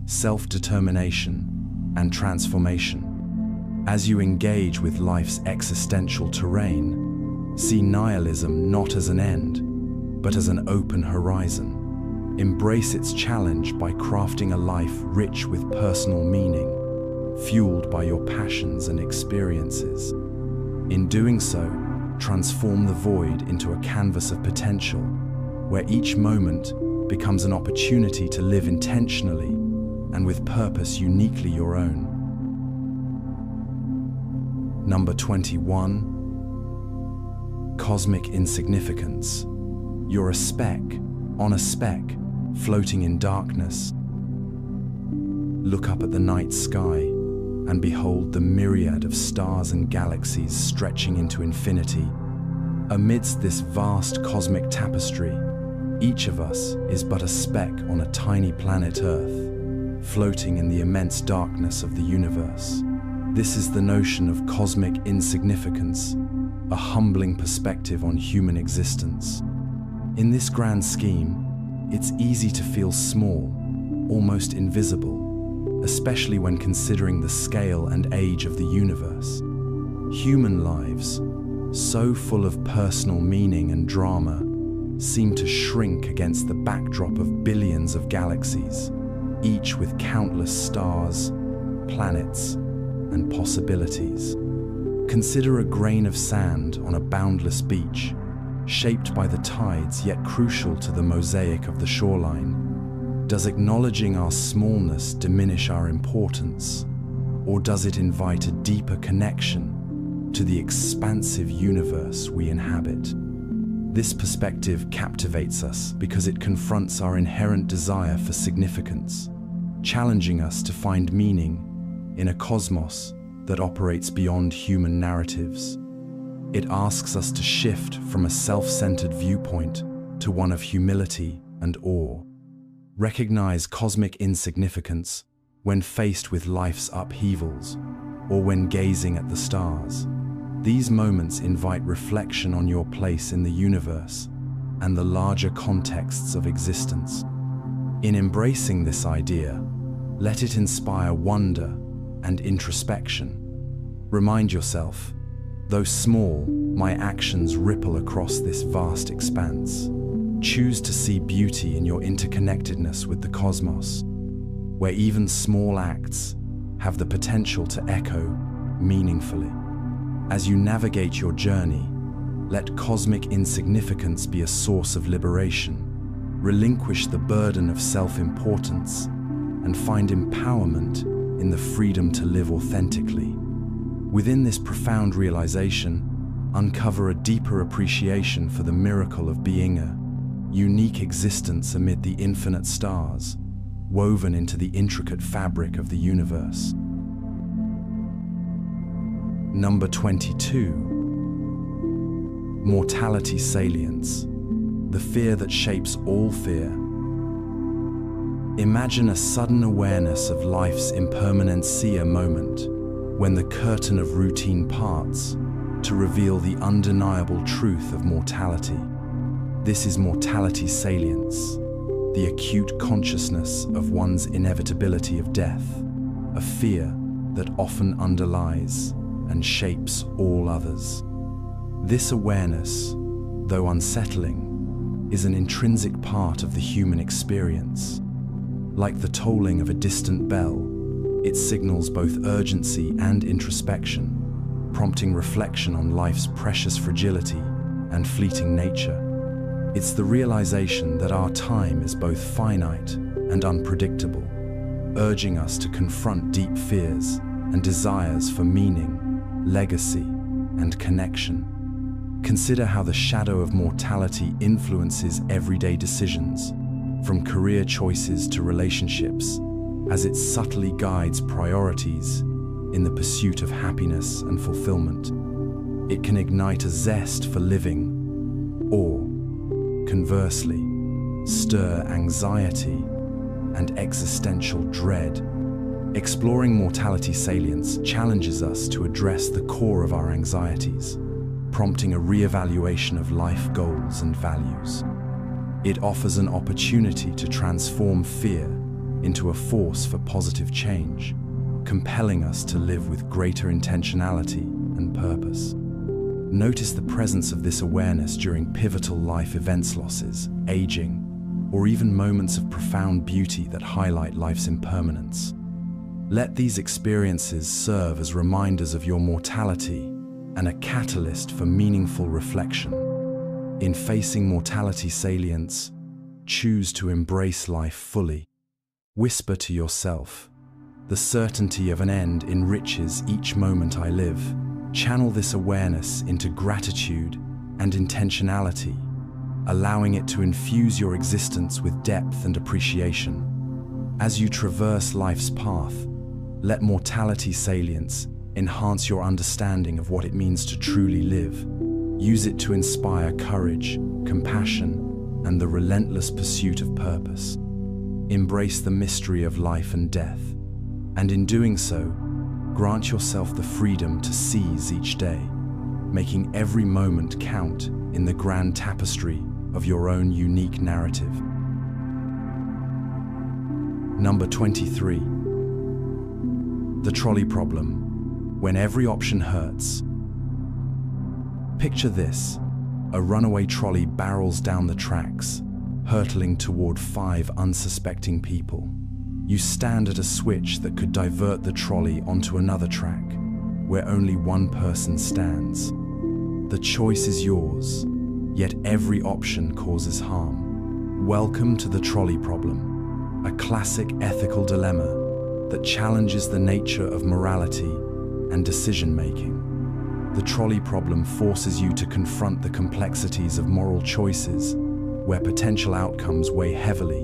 self-determination, and transformation. As you engage with life's existential terrain, see nihilism not as an end, but as an open horizon. Embrace its challenge by crafting a life rich with personal meaning, fueled by your passions and experiences. In doing so, transform the void into a canvas of potential, where each moment becomes an opportunity to live intentionally and with purpose uniquely your own. Number 21. Cosmic insignificance. You're a speck on a speck, floating in darkness. Look up at the night sky and behold the myriad of stars and galaxies stretching into infinity. Amidst this vast cosmic tapestry, each of us is but a speck on a tiny planet Earth, floating in the immense darkness of the universe. This is the notion of cosmic insignificance, a humbling perspective on human existence. In this grand scheme, it's easy to feel small, almost invisible, especially when considering the scale and age of the universe. Human lives, so full of personal meaning and drama, seem to shrink against the backdrop of billions of galaxies, each with countless stars, planets, and possibilities. Consider a grain of sand on a boundless beach, shaped by the tides yet crucial to the mosaic of the shoreline. Does acknowledging our smallness diminish our importance, or does it invite a deeper connection to the expansive universe we inhabit? This perspective captivates us because it confronts our inherent desire for significance, challenging us to find meaning in a cosmos that operates beyond human narratives. It asks us to shift from a self-centered viewpoint to one of humility and awe. Recognize cosmic insignificance when faced with life's upheavals or when gazing at the stars. These moments invite reflection on your place in the universe and the larger contexts of existence. In embracing this idea, let it inspire wonder and introspection. Remind yourself, though small, my actions ripple across this vast expanse. Choose to see beauty in your interconnectedness with the cosmos, where even small acts have the potential to echo meaningfully. As you navigate your journey, let cosmic insignificance be a source of liberation. Relinquish the burden of self-importance and find empowerment in the freedom to live authentically. Within this profound realization, uncover a deeper appreciation for the miracle of being a unique existence amid the infinite stars, woven into the intricate fabric of the universe. Number 22. Mortality salience, the fear that shapes all fear. Imagine a sudden awareness of life's impermanency, a moment when the curtain of routine parts to reveal the undeniable truth of mortality. This is mortality salience, the acute consciousness of one's inevitability of death, a fear that often underlies and shapes all others. This awareness, though unsettling, is an intrinsic part of the human experience. Like the tolling of a distant bell, it signals both urgency and introspection, prompting reflection on life's precious fragility and fleeting nature. It's the realization that our time is both finite and unpredictable, urging us to confront deep fears and desires for meaning, legacy, and connection. Consider how the shadow of mortality influences everyday decisions, from career choices to relationships, as it subtly guides priorities in the pursuit of happiness and fulfillment. It can ignite a zest for living, or, conversely, stir anxiety and existential dread. Exploring mortality salience challenges us to address the core of our anxieties, prompting a re-evaluation of life goals and values. It offers an opportunity to transform fear into a force for positive change, compelling us to live with greater intentionality and purpose. Notice the presence of this awareness during pivotal life events, losses, aging, or even moments of profound beauty that highlight life's impermanence. Let these experiences serve as reminders of your mortality and a catalyst for meaningful reflection. In facing mortality salience, choose to embrace life fully. Whisper to yourself, "The certainty of an end enriches each moment I live." Channel this awareness into gratitude and intentionality, allowing it to infuse your existence with depth and appreciation. As you traverse life's path, let mortality salience enhance your understanding of what it means to truly live. Use it to inspire courage, compassion, and the relentless pursuit of purpose. Embrace the mystery of life and death, and in doing so, grant yourself the freedom to seize each day, making every moment count in the grand tapestry of your own unique narrative. Number 23. The trolley problem, when every option hurts. Picture this: a runaway trolley barrels down the tracks, hurtling toward 5 unsuspecting people. You stand at a switch that could divert the trolley onto another track, where only one person stands. The choice is yours, yet every option causes harm. Welcome to the trolley problem, a classic ethical dilemma that challenges the nature of morality and decision-making. The trolley problem forces you to confront the complexities of moral choices, where potential outcomes weigh heavily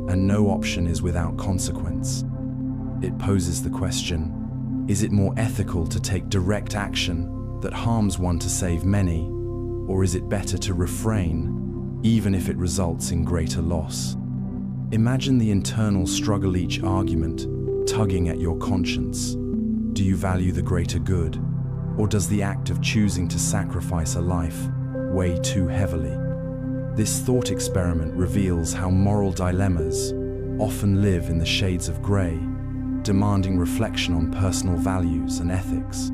and no option is without consequence. It poses the question, is it more ethical to take direct action that harms one to save many, or is it better to refrain, even if it results in greater loss? Imagine the internal struggle, each argument tugging at your conscience. Do you value the greater good, or does the act of choosing to sacrifice a life weigh too heavily? This thought experiment reveals how moral dilemmas often live in the shades of grey, demanding reflection on personal values and ethics.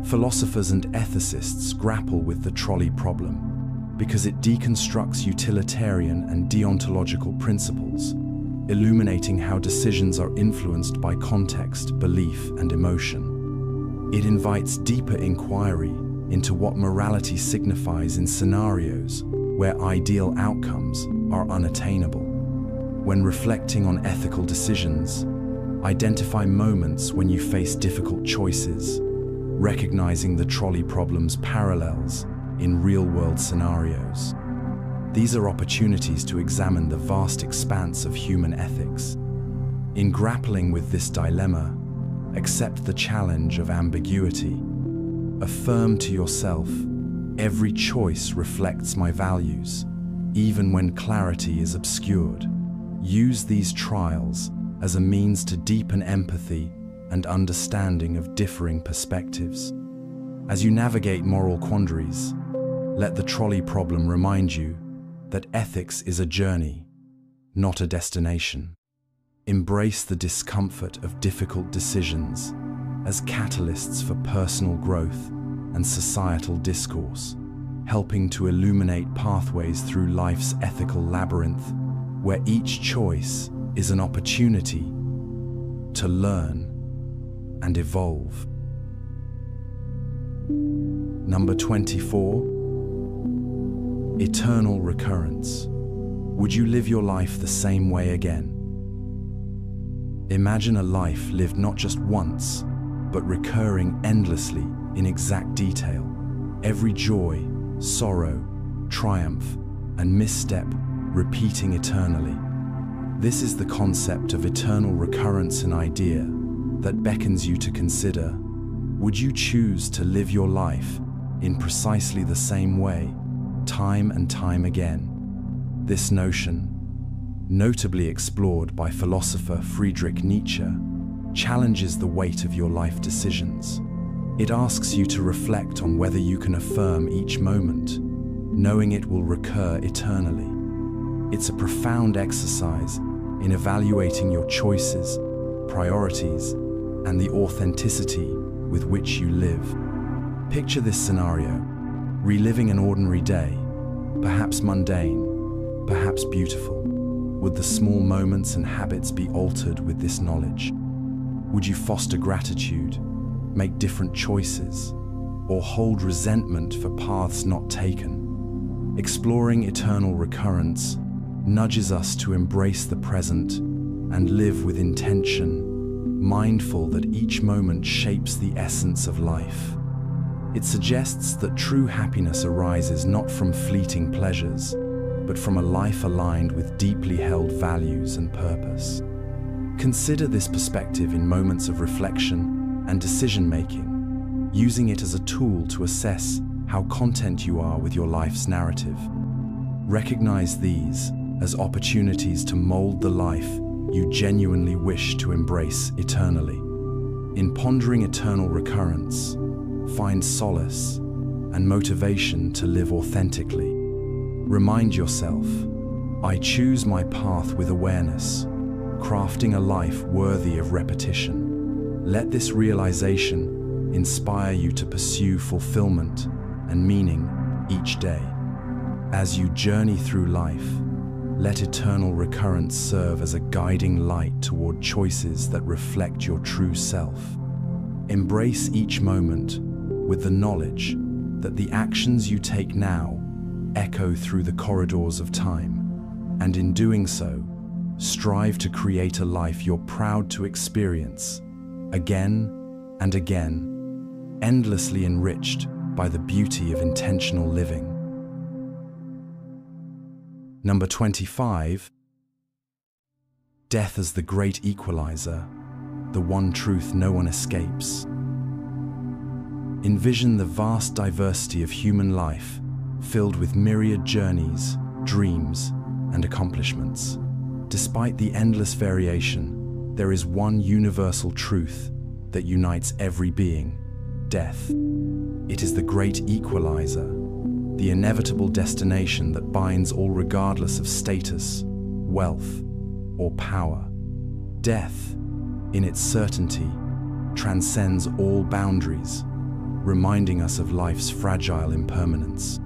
Philosophers and ethicists grapple with the trolley problem because it deconstructs utilitarian and deontological principles, illuminating how decisions are influenced by context, belief, and emotion. It invites deeper inquiry into what morality signifies in scenarios where ideal outcomes are unattainable. When reflecting on ethical decisions, identify moments when you face difficult choices, recognizing the trolley problem's parallels in real-world scenarios. These are opportunities to examine the vast expanse of human ethics. In grappling with this dilemma, accept the challenge of ambiguity. Affirm to yourself, every choice reflects my values, even when clarity is obscured. Use these trials as a means to deepen empathy and understanding of differing perspectives. As you navigate moral quandaries, let the trolley problem remind you that ethics is a journey, not a destination. Embrace the discomfort of difficult decisions as catalysts for personal growth and societal discourse, helping to illuminate pathways through life's ethical labyrinth, where each choice is an opportunity to learn and evolve. Number 24. Eternal recurrence. Would you live your life the same way again? Imagine a life lived not just once, but recurring endlessly in exact detail. Every joy, sorrow, triumph, and misstep repeating eternally. This is the concept of eternal recurrence, an idea that beckons you to consider, would you choose to live your life in precisely the same way, time and time again? This notion, notably explored by philosopher Friedrich Nietzsche, challenges the weight of your life decisions. It asks you to reflect on whether you can affirm each moment, knowing it will recur eternally. It's a profound exercise in evaluating your choices, priorities, and the authenticity with which you live. Picture this scenario: reliving an ordinary day, perhaps mundane, perhaps beautiful. Would the small moments and habits be altered with this knowledge? Would you foster gratitude, make different choices, or hold resentment for paths not taken? Exploring eternal recurrence nudges us to embrace the present and live with intention, mindful that each moment shapes the essence of life. It suggests that true happiness arises not from fleeting pleasures, but from a life aligned with deeply held values and purpose. Consider this perspective in moments of reflection and decision-making, using it as a tool to assess how content you are with your life's narrative. Recognize these as opportunities to mold the life you genuinely wish to embrace eternally. In pondering eternal recurrence, find solace and motivation to live authentically. Remind yourself, I choose my path with awareness, crafting a life worthy of repetition. Let this realization inspire you to pursue fulfillment and meaning each day. As you journey through life, let eternal recurrence serve as a guiding light toward choices that reflect your true self. Embrace each moment with the knowledge that the actions you take now echo through the corridors of time, and in doing so, strive to create a life you're proud to experience again and again, endlessly enriched by the beauty of intentional living. Number 25. Death as the great equalizer, the one truth no one escapes. Envision the vast diversity of human life, filled with myriad journeys, dreams, and accomplishments. Despite the endless variation, there is one universal truth that unites every being: death. It is the great equalizer, the inevitable destination that binds all regardless of status, wealth, or power. Death, in its certainty, transcends all boundaries, reminding us of life's fragile impermanence.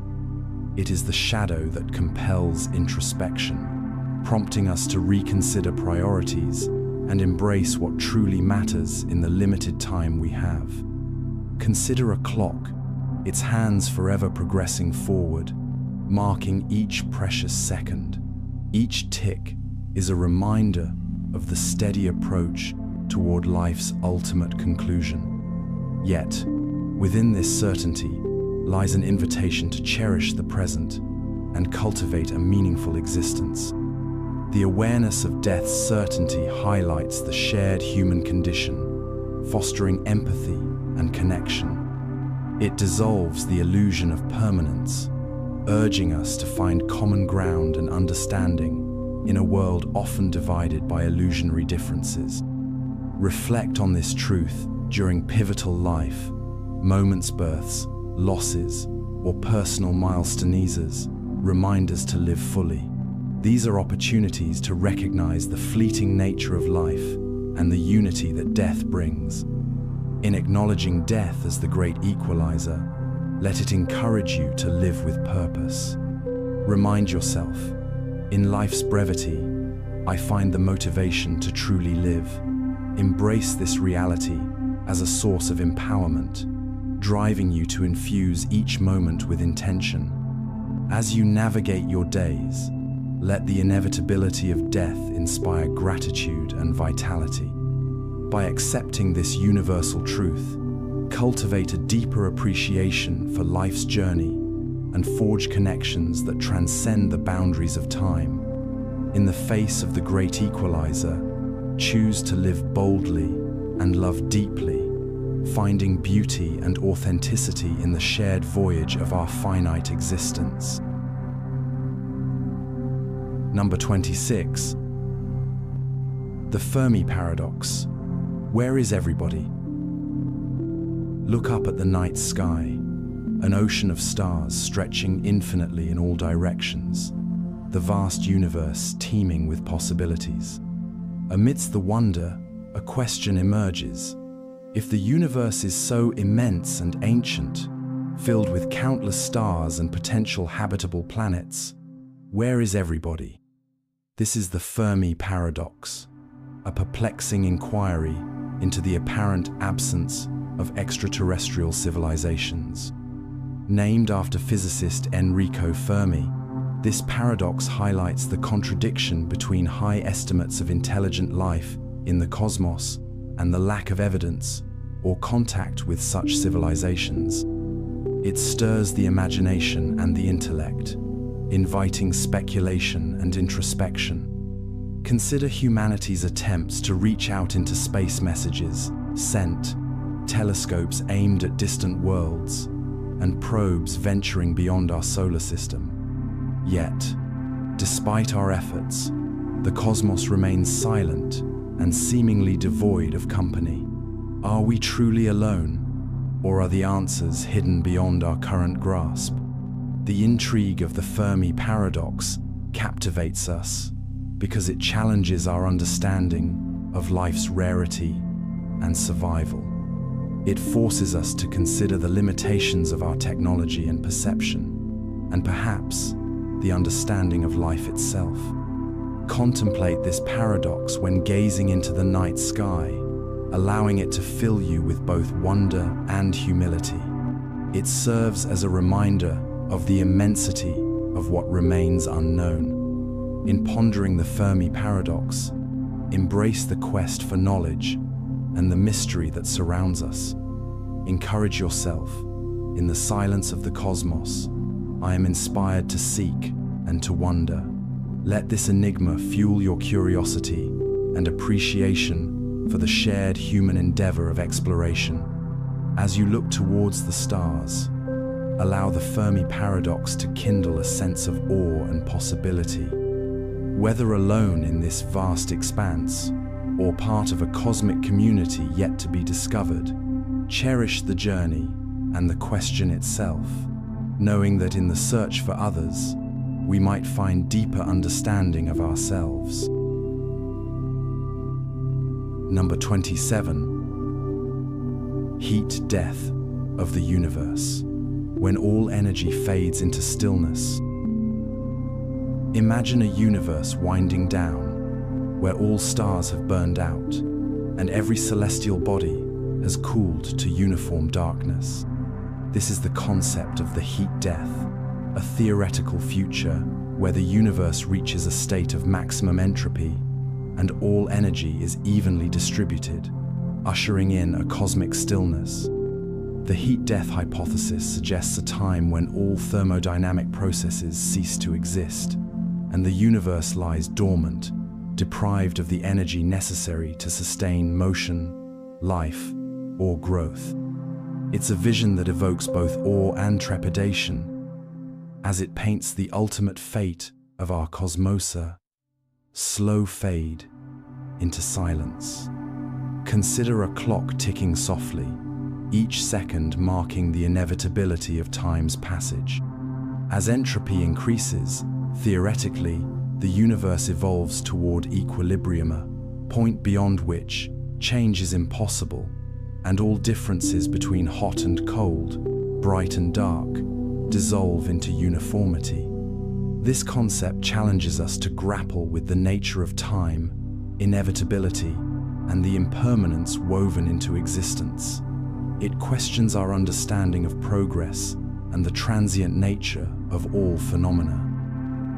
It is the shadow that compels introspection, prompting us to reconsider priorities and embrace what truly matters in the limited time we have. Consider a clock, its hands forever progressing forward, marking each precious second. Each tick is a reminder of the steady approach toward life's ultimate conclusion. Yet, within this certainty lies an invitation to cherish the present and cultivate a meaningful existence. The awareness of death's certainty highlights the shared human condition, fostering empathy and connection. It dissolves the illusion of permanence, urging us to find common ground and understanding in a world often divided by illusionary differences. Reflect on this truth during pivotal life moments, births, losses, or personal milestones, reminders to live fully. These are opportunities to recognize the fleeting nature of life and the unity that death brings. In acknowledging death as the great equalizer, let it encourage you to live with purpose. Remind yourself, in life's brevity, I find the motivation to truly live. Embrace this reality as a source of empowerment, driving you to infuse each moment with intention. As you navigate your days, let the inevitability of death inspire gratitude and vitality. By accepting this universal truth, cultivate a deeper appreciation for life's journey and forge connections that transcend the boundaries of time. In the face of the great equalizer, choose to live boldly and love deeply, finding beauty and authenticity in the shared voyage of our finite existence. Number 26. The Fermi Paradox. Where is everybody? Look up at the night sky, an ocean of stars stretching infinitely in all directions, the vast universe teeming with possibilities. Amidst the wonder, a question emerges. If the universe is so immense and ancient, filled with countless stars and potential habitable planets, where is everybody? This is the Fermi Paradox, a perplexing inquiry into the apparent absence of extraterrestrial civilizations. Named after physicist Enrico Fermi, this paradox highlights the contradiction between high estimates of intelligent life in the cosmos and the lack of evidence or contact with such civilizations. It stirs the imagination and the intellect, inviting speculation and introspection. Consider humanity's attempts to reach out into space messages sent, telescopes aimed at distant worlds, and probes venturing beyond our solar system. Yet, despite our efforts, the cosmos remains silent and seemingly devoid of company. Are we truly alone, or are the answers hidden beyond our current grasp? The intrigue of the Fermi Paradox captivates us because it challenges our understanding of life's rarity and survival. It forces us to consider the limitations of our technology and perception, and perhaps the understanding of life itself. Contemplate this paradox when gazing into the night sky, allowing it to fill you with both wonder and humility. It serves as a reminder of the immensity of what remains unknown. In pondering the Fermi Paradox, embrace the quest for knowledge and the mystery that surrounds us. Encourage yourself. In the silence of the cosmos, I am inspired to seek and to wonder. Let this enigma fuel your curiosity and appreciation for the shared human endeavor of exploration. As you look towards the stars, allow the Fermi paradox to kindle a sense of awe and possibility. Whether alone in this vast expanse, or part of a cosmic community yet to be discovered, cherish the journey and the question itself, knowing that in the search for others, we might find deeper understanding of ourselves. Number 27. Heat death of the universe, when all energy fades into stillness. Imagine a universe winding down, where all stars have burned out, and every celestial body has cooled to uniform darkness. This is the concept of the heat death, a theoretical future where the universe reaches a state of maximum entropy and all energy is evenly distributed, ushering in a cosmic stillness. The heat death hypothesis suggests a time when all thermodynamic processes cease to exist, and the universe lies dormant, deprived of the energy necessary to sustain motion, life, or growth. It's a vision that evokes both awe and trepidation, as it paints the ultimate fate of our cosmosa: slow fade into silence. Consider a clock ticking softly, each second marking the inevitability of time's passage. As entropy increases, theoretically, the universe evolves toward equilibrium, a point beyond which change is impossible, and all differences between hot and cold, bright and dark, dissolve into uniformity. This concept challenges us to grapple with the nature of time, inevitability, and the impermanence woven into existence. It questions our understanding of progress and the transient nature of all phenomena.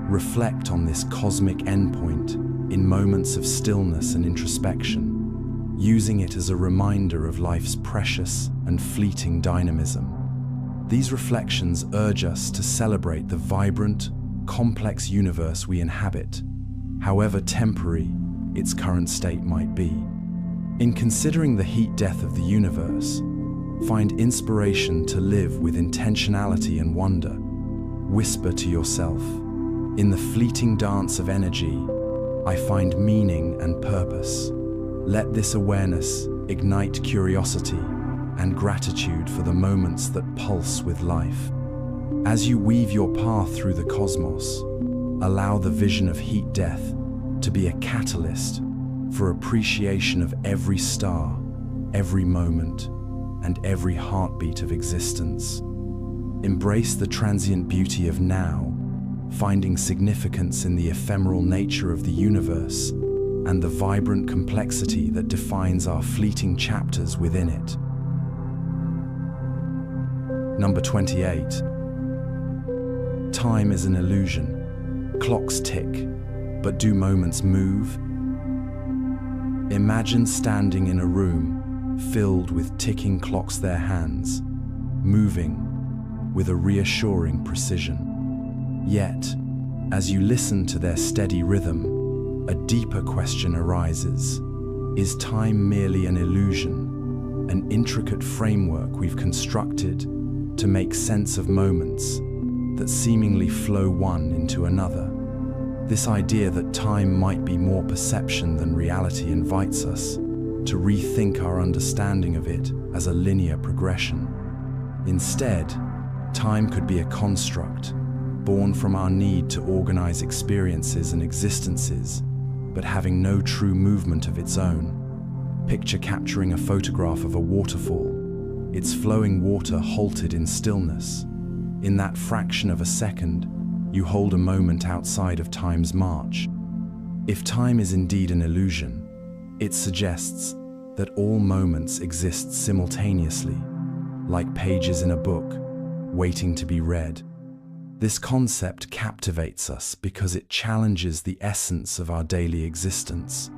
Reflect on this cosmic endpoint in moments of stillness and introspection, using it as a reminder of life's precious and fleeting dynamism. These reflections urge us to celebrate the vibrant, complex universe we inhabit, however temporary its current state might be. In considering the heat death of the universe, find inspiration to live with intentionality and wonder. Whisper to yourself, "In the fleeting dance of energy, I find meaning and purpose." Let this awareness ignite curiosity and gratitude for the moments that pulse with life. As you weave your path through the cosmos, allow the vision of heat death to be a catalyst for appreciation of every star, every moment, and every heartbeat of existence. Embrace the transient beauty of now, finding significance in the ephemeral nature of the universe and the vibrant complexity that defines our fleeting chapters within it. Number 28. Time is an illusion. Clocks tick, but do moments move? Imagine standing in a room filled with ticking clocks, their hands, moving with a reassuring precision. Yet, as you listen to their steady rhythm, a deeper question arises. Is time merely an illusion, an intricate framework we've constructed to make sense of moments that seemingly flow one into another? This idea that time might be more perception than reality invites us to rethink our understanding of it as a linear progression. Instead, time could be a construct, born from our need to organize experiences and existences, but having no true movement of its own. Picture capturing a photograph of a waterfall, its flowing water halted in stillness. In that fraction of a second, you hold a moment outside of time's march. If time is indeed an illusion, it suggests that all moments exist simultaneously, like pages in a book, waiting to be read. This concept captivates us because it challenges the essence of our daily existence,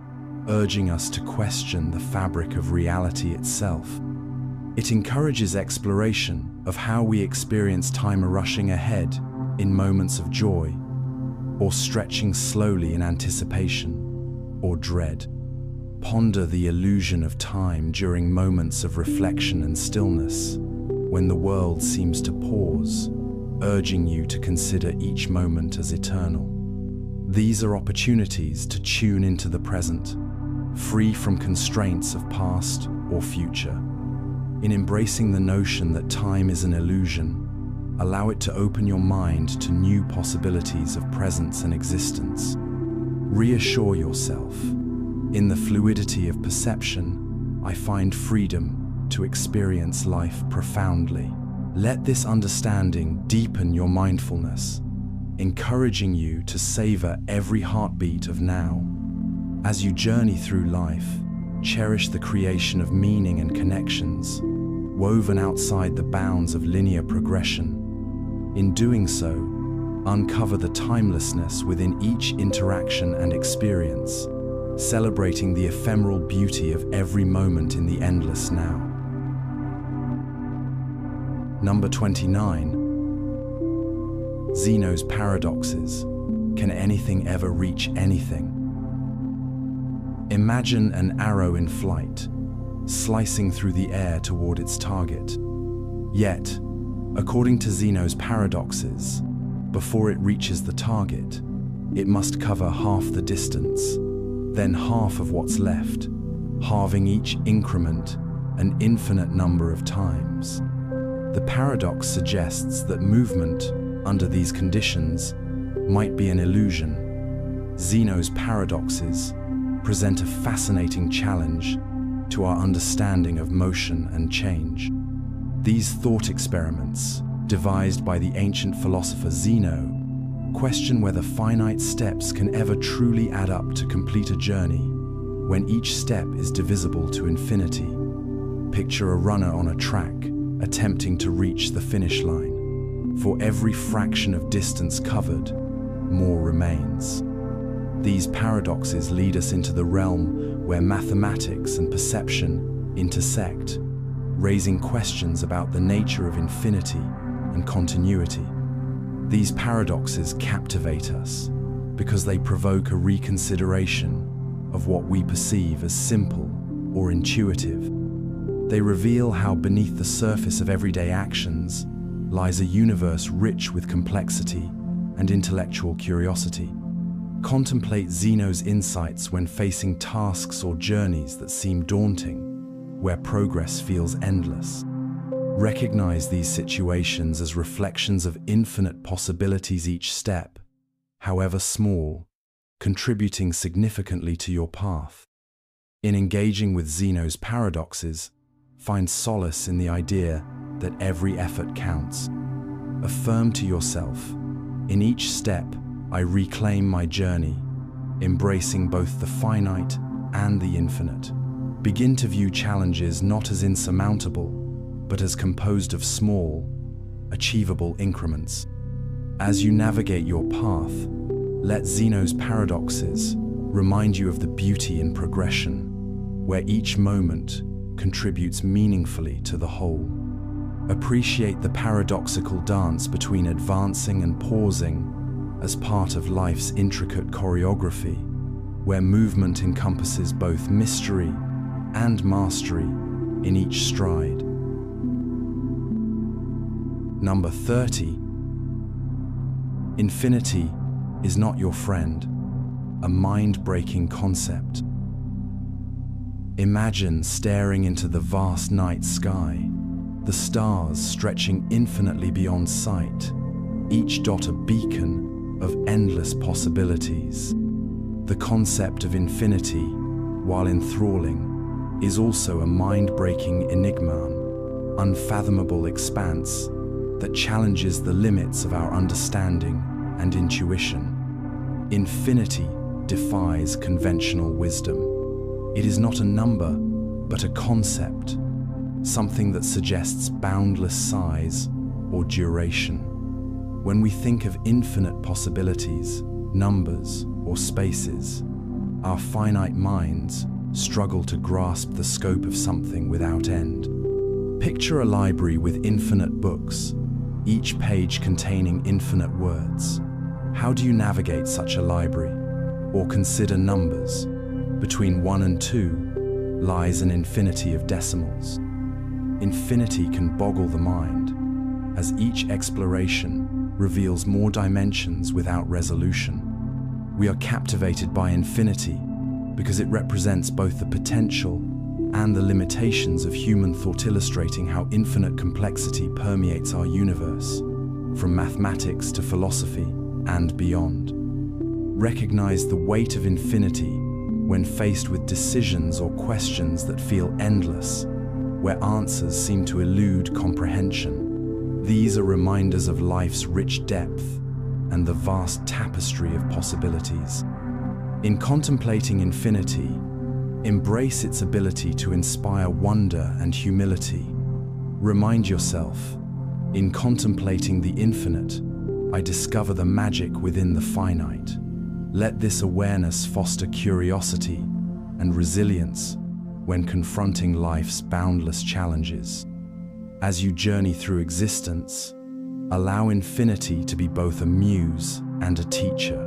urging us to question the fabric of reality itself. It encourages exploration of how we experience time rushing ahead in moments of joy, or stretching slowly in anticipation or dread. Ponder the illusion of time during moments of reflection and stillness, when the world seems to pause, urging you to consider each moment as eternal. These are opportunities to tune into the present, free from constraints of past or future. In embracing the notion that time is an illusion, allow it to open your mind to new possibilities of presence and existence. Reassure yourself, in the fluidity of perception, I find freedom to experience life profoundly. Let this understanding deepen your mindfulness, encouraging you to savor every heartbeat of now. As you journey through life, cherish the creation of meaning and connections, woven outside the bounds of linear progression. In doing so, uncover the timelessness within each interaction and experience, celebrating the ephemeral beauty of every moment in the endless now. Number 29. Zeno's paradoxes. Can anything ever reach anything? Imagine an arrow in flight, slicing through the air toward its target. Yet, according to Zeno's paradoxes, before it reaches the target, it must cover half the distance, then half of what's left, halving each increment an infinite number of times. The paradox suggests that movement, under these conditions, might be an illusion. Zeno's paradoxes present a fascinating challenge to our understanding of motion and change. These thought experiments, devised by the ancient philosopher Zeno, question whether finite steps can ever truly add up to complete a journey, when each step is divisible to infinity. Picture a runner on a track, attempting to reach the finish line. For every fraction of distance covered, more remains. These paradoxes lead us into the realm where mathematics and perception intersect, raising questions about the nature of infinity and continuity. These paradoxes captivate us because they provoke a reconsideration of what we perceive as simple or intuitive. They reveal how beneath the surface of everyday actions lies a universe rich with complexity and intellectual curiosity. Contemplate Zeno's insights when facing tasks or journeys that seem daunting, where progress feels endless. Recognize these situations as reflections of infinite possibilities, each step, however small, contributing significantly to your path. In engaging with Zeno's paradoxes, find solace in the idea that every effort counts. Affirm to yourself, in each step, I reclaim my journey, embracing both the finite and the infinite. Begin to view challenges not as insurmountable, but as composed of small, achievable increments. As you navigate your path, let Zeno's paradoxes remind you of the beauty in progression, where each moment contributes meaningfully to the whole. Appreciate the paradoxical dance between advancing and pausing as part of life's intricate choreography, where movement encompasses both mystery and mastery in each stride. Number 30. Infinity is not your friend, a mind-breaking concept. Imagine staring into the vast night sky, the stars stretching infinitely beyond sight, each dot a beacon of endless possibilities. The concept of infinity, while enthralling, is also a mind-breaking enigma, unfathomable expanse that challenges the limits of our understanding and intuition. Infinity defies conventional wisdom. It is not a number, but a concept, something that suggests boundless size or duration. When we think of infinite possibilities, numbers, or spaces, our finite minds struggle to grasp the scope of something without end. Picture a library with infinite books, each page containing infinite words. How do you navigate such a library? Or consider numbers, Between 1 and 2 lies an infinity of decimals. Infinity can boggle the mind, as each exploration reveals more dimensions without resolution. We are captivated by infinity because it represents both the potential and the limitations of human thought, illustrating how infinite complexity permeates our universe, from mathematics to philosophy and beyond. Recognize the weight of infinity when faced with decisions or questions that feel endless, where answers seem to elude comprehension. These are reminders of life's rich depth and the vast tapestry of possibilities. In contemplating infinity, embrace its ability to inspire wonder and humility. Remind yourself, in contemplating the infinite, I discover the magic within the finite. Let this awareness foster curiosity and resilience when confronting life's boundless challenges. As you journey through existence, allow infinity to be both a muse and a teacher.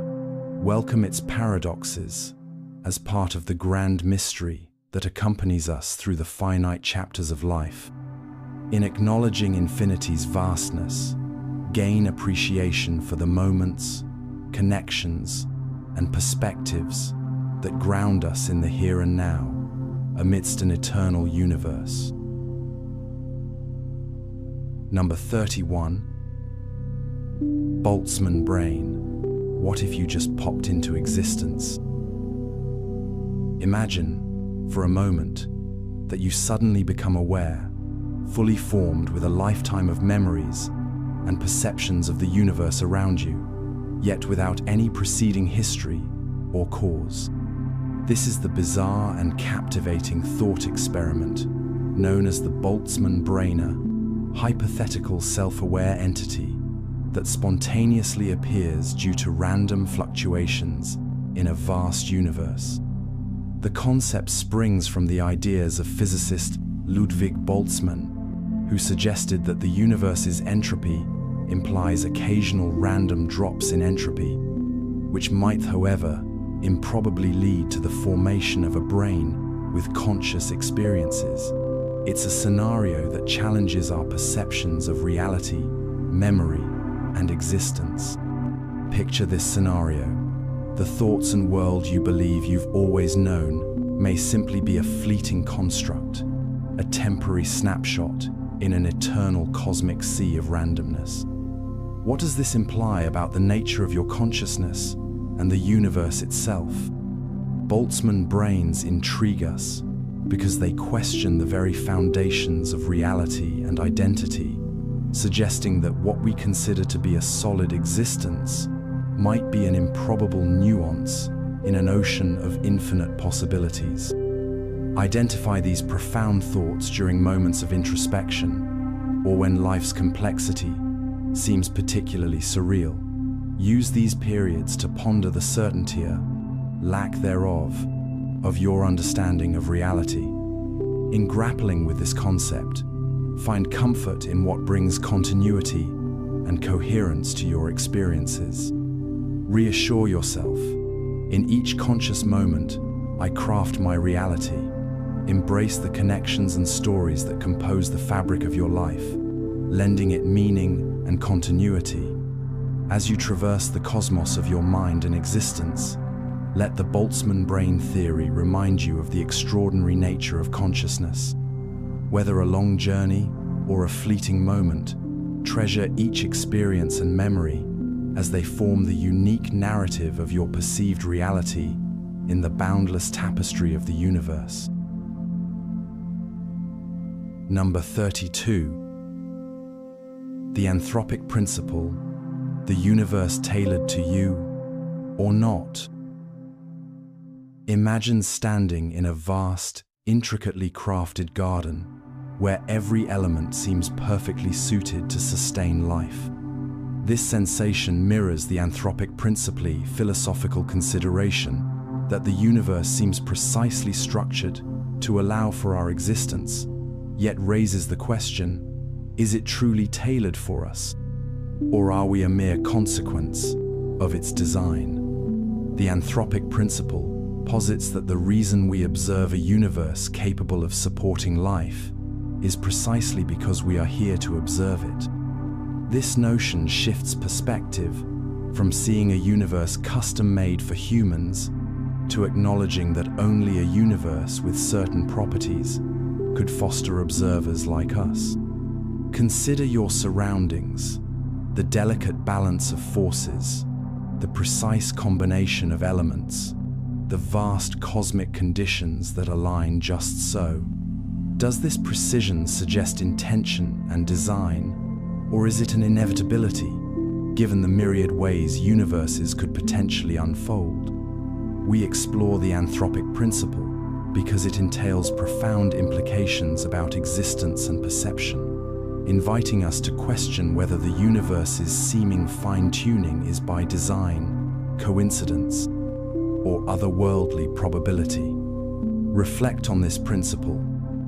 Welcome its paradoxes as part of the grand mystery that accompanies us through the finite chapters of life. In acknowledging infinity's vastness, gain appreciation for the moments, connections, and perspectives that ground us in the here and now, amidst an eternal universe. Number 31. Boltzmann brain. What if you just popped into existence? Imagine, for a moment, that you suddenly become aware, fully formed with a lifetime of memories and perceptions of the universe around you, yet without any preceding history or cause. This is the bizarre and captivating thought experiment known as the Boltzmann brainer, hypothetical self-aware entity that spontaneously appears due to random fluctuations in a vast universe. The concept springs from the ideas of physicist Ludwig Boltzmann, who suggested that the universe's entropy implies occasional random drops in entropy, which might, however, improbably lead to the formation of a brain with conscious experiences. It's a scenario that challenges our perceptions of reality, memory, and existence. Picture this scenario. The thoughts and world you believe you've always known may simply be a fleeting construct, a temporary snapshot in an eternal cosmic sea of randomness. What does this imply about the nature of your consciousness and the universe itself? Boltzmann brains intrigue us because they question the very foundations of reality and identity, suggesting that what we consider to be a solid existence might be an improbable nuance in an ocean of infinite possibilities. Identify these profound thoughts during moments of introspection or when life's complexity seems particularly surreal. Use these periods to ponder the certainty, lack thereof, of your understanding of reality. In grappling with this concept, find comfort in what brings continuity and coherence to your experiences. Reassure yourself, in each conscious moment, I craft my reality. Embrace the connections and stories that compose the fabric of your life, lending it meaning and continuity. As you traverse the cosmos of your mind and existence, let the Boltzmann brain theory remind you of the extraordinary nature of consciousness. Whether a long journey or a fleeting moment, treasure each experience and memory as they form the unique narrative of your perceived reality in the boundless tapestry of the universe. Number 32. The anthropic principle, the universe tailored to you or not. Imagine standing in a vast, intricately crafted garden where every element seems perfectly suited to sustain life. This sensation mirrors the anthropic principle philosophical consideration that the universe seems precisely structured to allow for our existence, yet raises the question, is it truly tailored for us? Or are we a mere consequence of its design? The anthropic principle posits that the reason we observe a universe capable of supporting life is precisely because we are here to observe it. This notion shifts perspective from seeing a universe custom-made for humans to acknowledging that only a universe with certain properties could foster observers like us. Consider your surroundings, the delicate balance of forces, the precise combination of elements, the vast cosmic conditions that align just so. Does this precision suggest intention and design, or is it an inevitability, given the myriad ways universes could potentially unfold? We explore the anthropic principle because it entails profound implications about existence and perception, inviting us to question whether the universe's seeming fine-tuning is by design, coincidence, or otherworldly probability. Reflect on this principle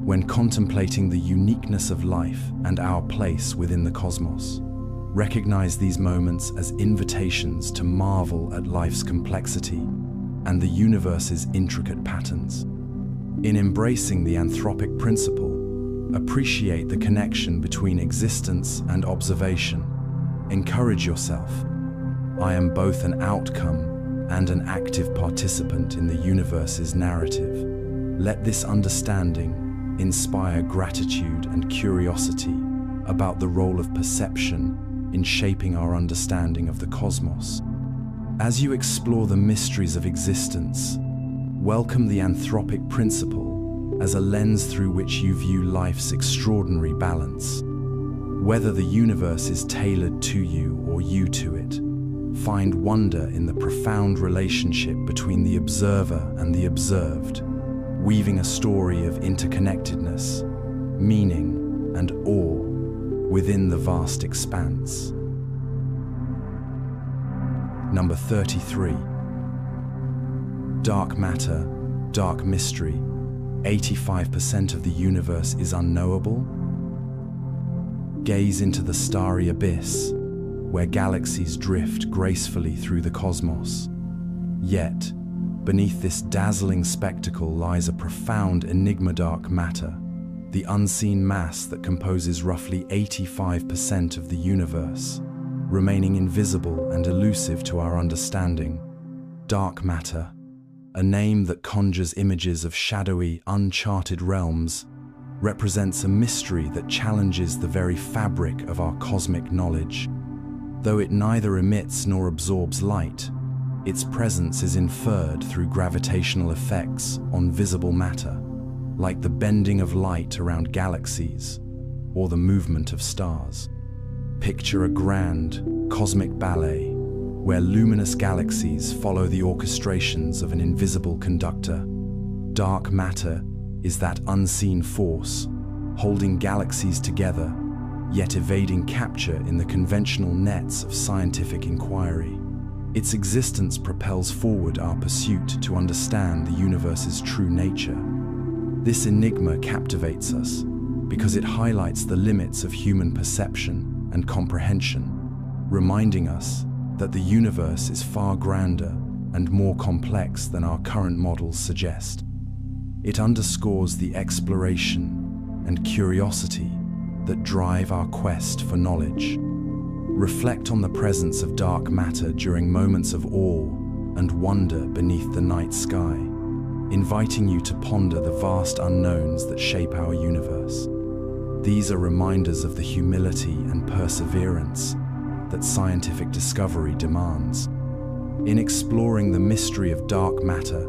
when contemplating the uniqueness of life and our place within the cosmos. Recognize these moments as invitations to marvel at life's complexity and the universe's intricate patterns. In embracing the anthropic principle, appreciate the connection between existence and observation. Encourage yourself. I am both an outcome and an active participant in the universe's narrative. Let this understanding inspire gratitude and curiosity about the role of perception in shaping our understanding of the cosmos. As you explore the mysteries of existence, welcome the anthropic principle as a lens through which you view life's extraordinary balance. Whether the universe is tailored to you or you to it, find wonder in the profound relationship between the observer and the observed, weaving a story of interconnectedness, meaning, and awe within the vast expanse. Number 33. Dark matter, dark mystery. 85% of the universe is unknowable. Gaze into the starry abyss, where galaxies drift gracefully through the cosmos. Yet, beneath this dazzling spectacle lies a profound enigma: dark matter, the unseen mass that composes roughly 85% of the universe, remaining invisible and elusive to our understanding. Dark matter, a name that conjures images of shadowy, uncharted realms, represents a mystery that challenges the very fabric of our cosmic knowledge. Though it neither emits nor absorbs light, its presence is inferred through gravitational effects on visible matter, like the bending of light around galaxies or the movement of stars. Picture a grand, cosmic ballet where luminous galaxies follow the orchestrations of an invisible conductor. Dark matter is that unseen force, holding galaxies together, yet evading capture in the conventional nets of scientific inquiry. Its existence propels forward our pursuit to understand the universe's true nature. This enigma captivates us because it highlights the limits of human perception and comprehension, reminding us that the universe is far grander and more complex than our current models suggest. It underscores the exploration and curiosity that drive our quest for knowledge. Reflect on the presence of dark matter during moments of awe and wonder beneath the night sky, inviting you to ponder the vast unknowns that shape our universe. These are reminders of the humility and perseverance that scientific discovery demands. In exploring the mystery of dark matter,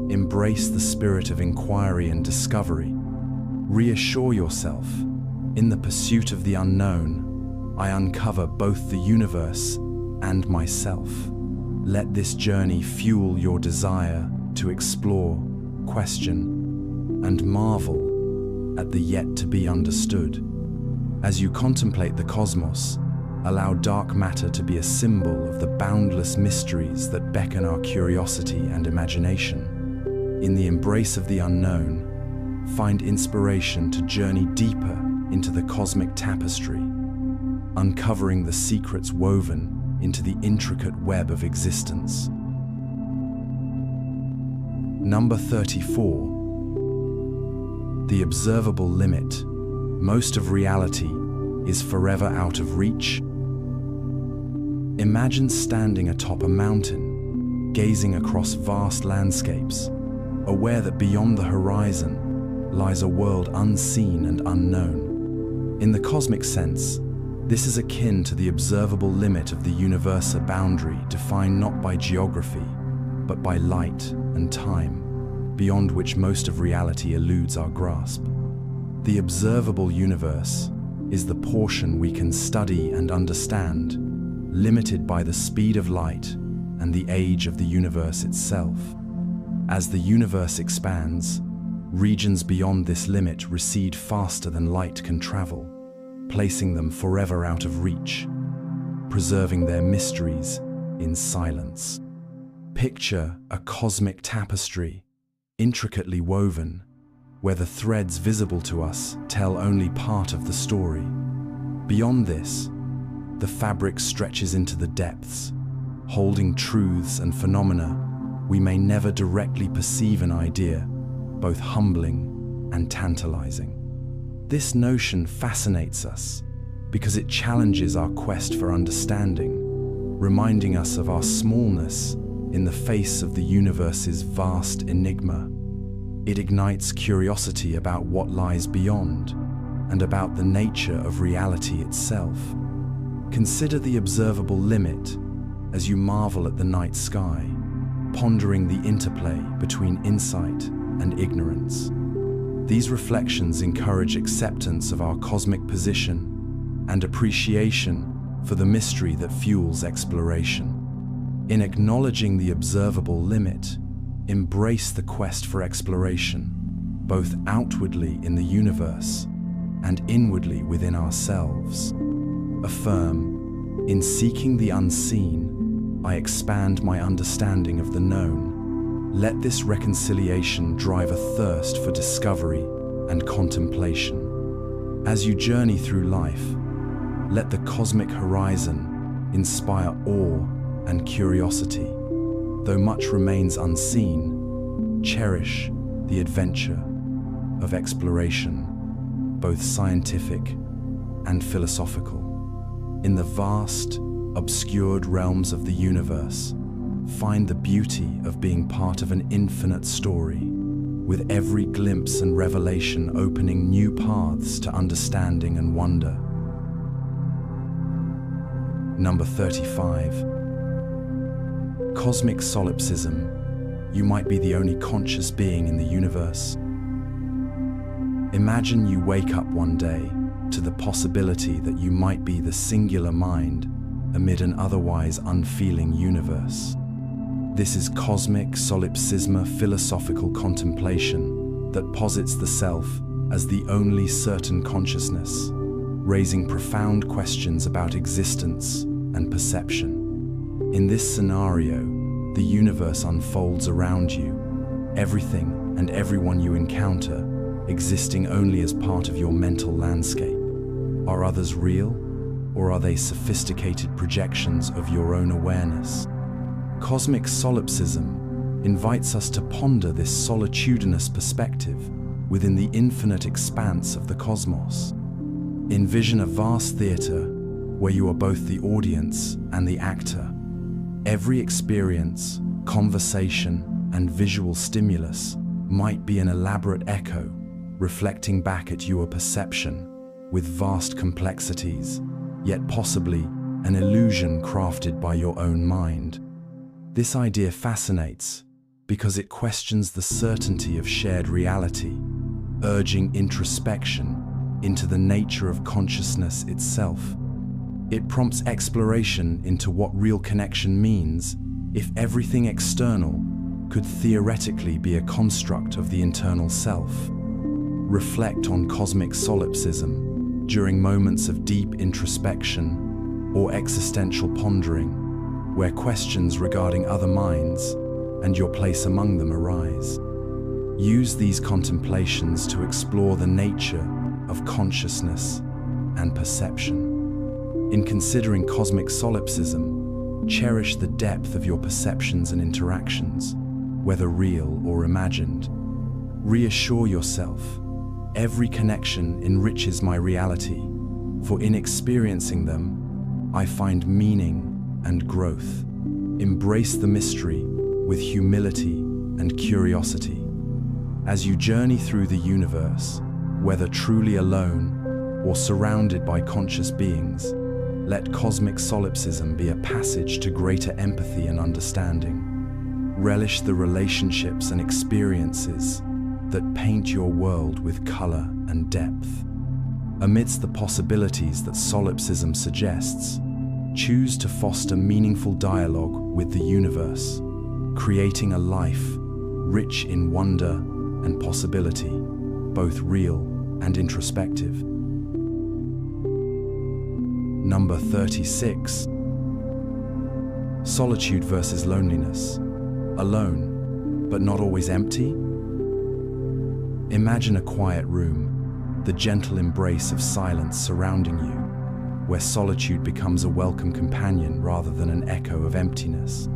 embrace the spirit of inquiry and discovery. Reassure yourself, in the pursuit of the unknown, I uncover both the universe and myself. Let this journey fuel your desire to explore, question, and marvel at the yet-to-be understood. As you contemplate the cosmos, allow dark matter to be a symbol of the boundless mysteries that beckon our curiosity and imagination. In the embrace of the unknown, find inspiration to journey deeper into the cosmic tapestry, uncovering the secrets woven into the intricate web of existence. Number 34. The observable limit. Most of reality is forever out of reach. Imagine standing atop a mountain, gazing across vast landscapes, aware that beyond the horizon lies a world unseen and unknown. In the cosmic sense, this is akin to the observable limit of the universe, a boundary defined not by geography, but by light and time, beyond which most of reality eludes our grasp. The observable universe is the portion we can study and understand, limited by the speed of light and the age of the universe itself. As the universe expands, regions beyond this limit recede faster than light can travel, placing them forever out of reach, preserving their mysteries in silence. Picture a cosmic tapestry, intricately woven, where the threads visible to us tell only part of the story. Beyond this, the fabric stretches into the depths, holding truths and phenomena we may never directly perceive. An idea, both humbling and tantalizing. This notion fascinates us because it challenges our quest for understanding, reminding us of our smallness in the face of the universe's vast enigma. It ignites curiosity about what lies beyond and about the nature of reality itself. Consider the observable limit as you marvel at the night sky, pondering the interplay between insight and ignorance. These reflections encourage acceptance of our cosmic position and appreciation for the mystery that fuels exploration. In acknowledging the observable limit, embrace the quest for exploration, both outwardly in the universe and inwardly within ourselves. Affirm, in seeking the unseen, I expand my understanding of the known. Let this reconciliation drive a thirst for discovery and contemplation. As you journey through life, let the cosmic horizon inspire awe and curiosity. Though much remains unseen, cherish the adventure of exploration, both scientific and philosophical. In the vast, obscured realms of the universe, find the beauty of being part of an infinite story, with every glimpse and revelation opening new paths to understanding and wonder. Number 35. Cosmic solipsism. You might be the only conscious being in the universe. Imagine you wake up one day to the possibility that you might be the singular mind amid an otherwise unfeeling universe. This is cosmic solipsism, philosophical contemplation that posits the self as the only certain consciousness, raising profound questions about existence and perception. In this scenario, the universe unfolds around you, everything and everyone you encounter existing only as part of your mental landscape. Are others real, or are they sophisticated projections of your own awareness? Cosmic solipsism invites us to ponder this solitudinous perspective within the infinite expanse of the cosmos. Envision a vast theater where you are both the audience and the actor. Every experience, conversation, and visual stimulus might be an elaborate echo, reflecting back at your perception with vast complexities, yet possibly an illusion crafted by your own mind. This idea fascinates because it questions the certainty of shared reality, urging introspection into the nature of consciousness itself. It prompts exploration into what real connection means if everything external could theoretically be a construct of the internal self. Reflect on cosmic solipsism during moments of deep introspection or existential pondering, where questions regarding other minds and your place among them arise. Use these contemplations to explore the nature of consciousness and perception. In considering cosmic solipsism, cherish the depth of your perceptions and interactions, whether real or imagined. Reassure yourself, every connection enriches my reality, for in experiencing them, I find meaning and growth. Embrace the mystery with humility and curiosity. As you journey through the universe, whether truly alone or surrounded by conscious beings, let cosmic solipsism be a passage to greater empathy and understanding. Relish the relationships and experiences that paint your world with color and depth. Amidst the possibilities that solipsism suggests, choose to foster meaningful dialogue with the universe, creating a life rich in wonder and possibility, both real and introspective. Number 36. Solitude versus loneliness. Alone, but not always empty? Imagine a quiet room, the gentle embrace of silence surrounding you, where solitude becomes a welcome companion rather than an echo of emptiness.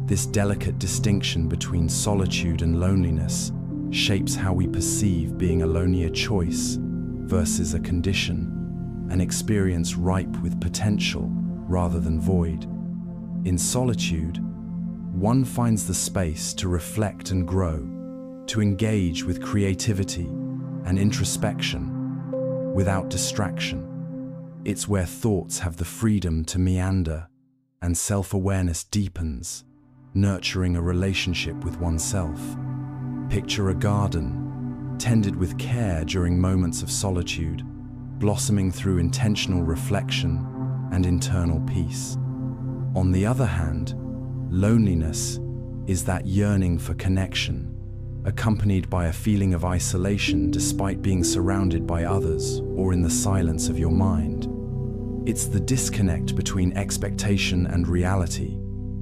This delicate distinction between solitude and loneliness shapes how we perceive being alone a choice versus a condition, an experience ripe with potential rather than void. In solitude, one finds the space to reflect and grow, to engage with creativity and introspection without distraction. It's where thoughts have the freedom to meander and self-awareness deepens, nurturing a relationship with oneself. Picture a garden, tended with care during moments of solitude, blossoming through intentional reflection and internal peace. On the other hand, loneliness is that yearning for connection, accompanied by a feeling of isolation despite being surrounded by others or in the silence of your mind. It's the disconnect between expectation and reality,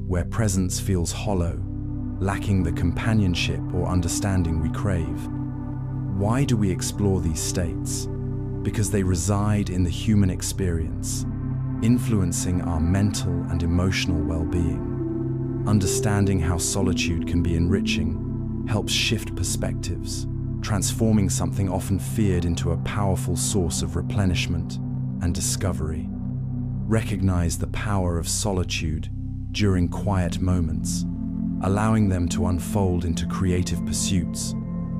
where presence feels hollow, lacking the companionship or understanding we crave. Why do we explore these states? Because they reside in the human experience, influencing our mental and emotional well-being. Understanding how solitude can be enriching helps shift perspectives, transforming something often feared into a powerful source of replenishment and discovery. Recognize the power of solitude during quiet moments, allowing them to unfold into creative pursuits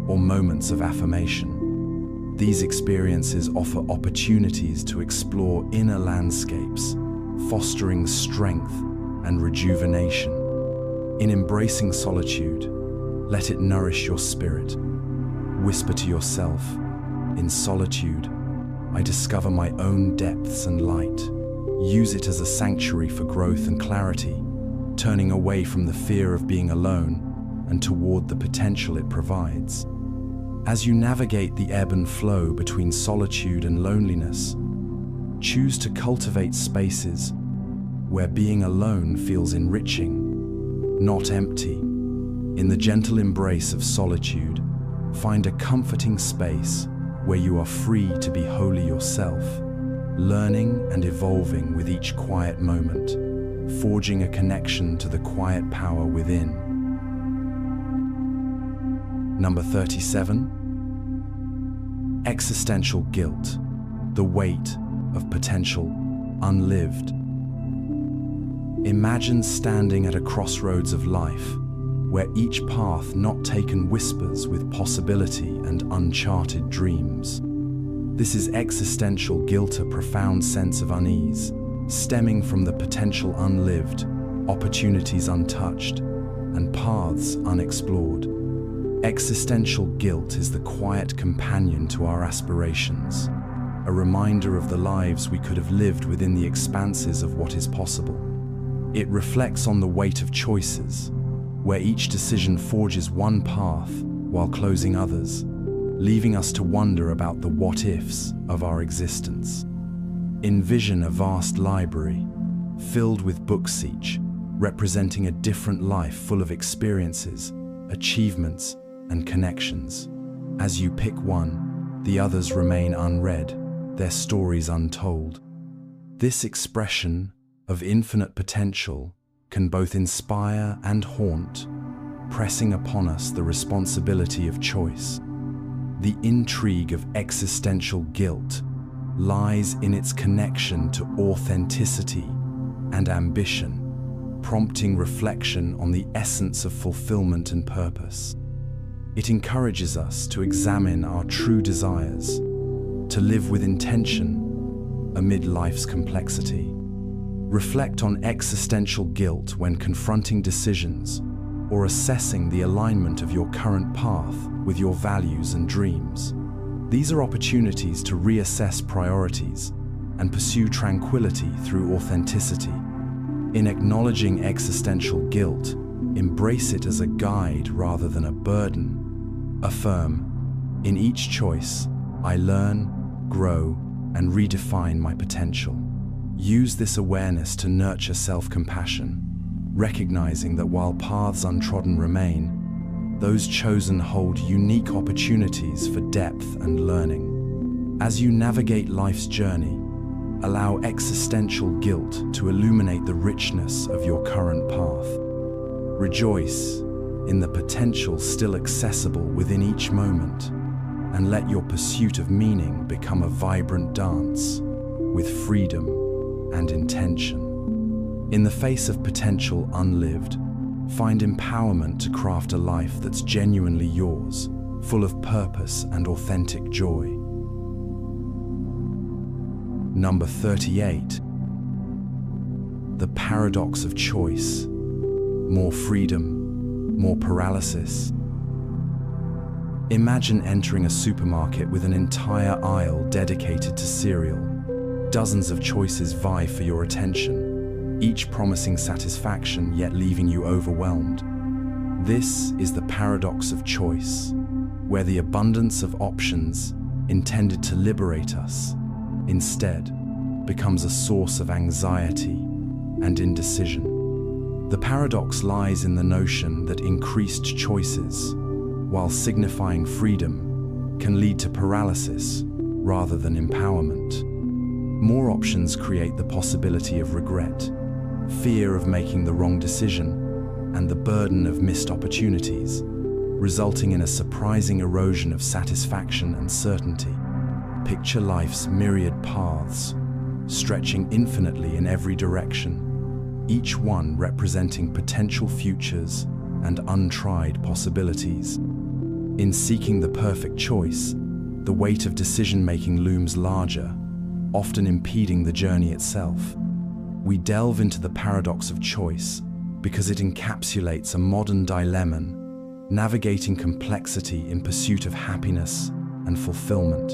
or moments of affirmation. These experiences offer opportunities to explore inner landscapes, fostering strength and rejuvenation. In embracing solitude, let it nourish your spirit. Whisper to yourself, in solitude, I discover my own depths and light. Use it as a sanctuary for growth and clarity, turning away from the fear of being alone and toward the potential it provides. As you navigate the ebb and flow between solitude and loneliness, choose to cultivate spaces where being alone feels enriching, not empty. In the gentle embrace of solitude, find a comforting space where you are free to be wholly yourself, learning and evolving with each quiet moment, forging a connection to the quiet power within. Number 37. Existential guilt, the weight of potential unlived. Imagine standing at a crossroads of life, where each path not taken whispers with possibility and uncharted dreams. This is existential guilt, a profound sense of unease, stemming from the potential unlived, opportunities untouched, and paths unexplored. Existential guilt is the quiet companion to our aspirations, a reminder of the lives we could have lived within the expanses of what is possible. It reflects on the weight of choices, where each decision forges one path while closing others, leaving us to wonder about the what-ifs of our existence. Envision a vast library, filled with books each, representing a different life full of experiences, achievements, and connections. As you pick one, the others remain unread, their stories untold. This expression of infinite potential can both inspire and haunt, pressing upon us the responsibility of choice. The intrigue of existential guilt lies in its connection to authenticity and ambition, prompting reflection on the essence of fulfillment and purpose. It encourages us to examine our true desires, to live with intention amid life's complexity. Reflect on existential guilt when confronting decisions or assessing the alignment of your current path with your values and dreams. These are opportunities to reassess priorities and pursue tranquility through authenticity. In acknowledging existential guilt, embrace it as a guide rather than a burden. Affirm, in each choice, I learn, grow, and redefine my potential. Use this awareness to nurture self-compassion, recognizing that while paths untrodden remain, those chosen hold unique opportunities for depth and learning. As you navigate life's journey, allow existential guilt to illuminate the richness of your current path. Rejoice in the potential still accessible within each moment, and let your pursuit of meaning become a vibrant dance with freedom and intention. In the face of potential unlived, find empowerment to craft a life that's genuinely yours, full of purpose and authentic joy. Number 38. The paradox of choice. More freedom, more paralysis. Imagine entering a supermarket with an entire aisle dedicated to cereal. Dozens of choices vie for your attention, each promising satisfaction yet leaving you overwhelmed. This is the paradox of choice, where the abundance of options intended to liberate us instead becomes a source of anxiety and indecision. The paradox lies in the notion that increased choices, while signifying freedom, can lead to paralysis rather than empowerment. More options create the possibility of regret, fear of making the wrong decision, and the burden of missed opportunities, resulting in a surprising erosion of satisfaction and certainty. Picture life's myriad paths, stretching infinitely in every direction, each one representing potential futures and untried possibilities. In seeking the perfect choice, the weight of decision-making looms larger, often impeding the journey itself. We delve into the paradox of choice because it encapsulates a modern dilemma, navigating complexity in pursuit of happiness and fulfillment,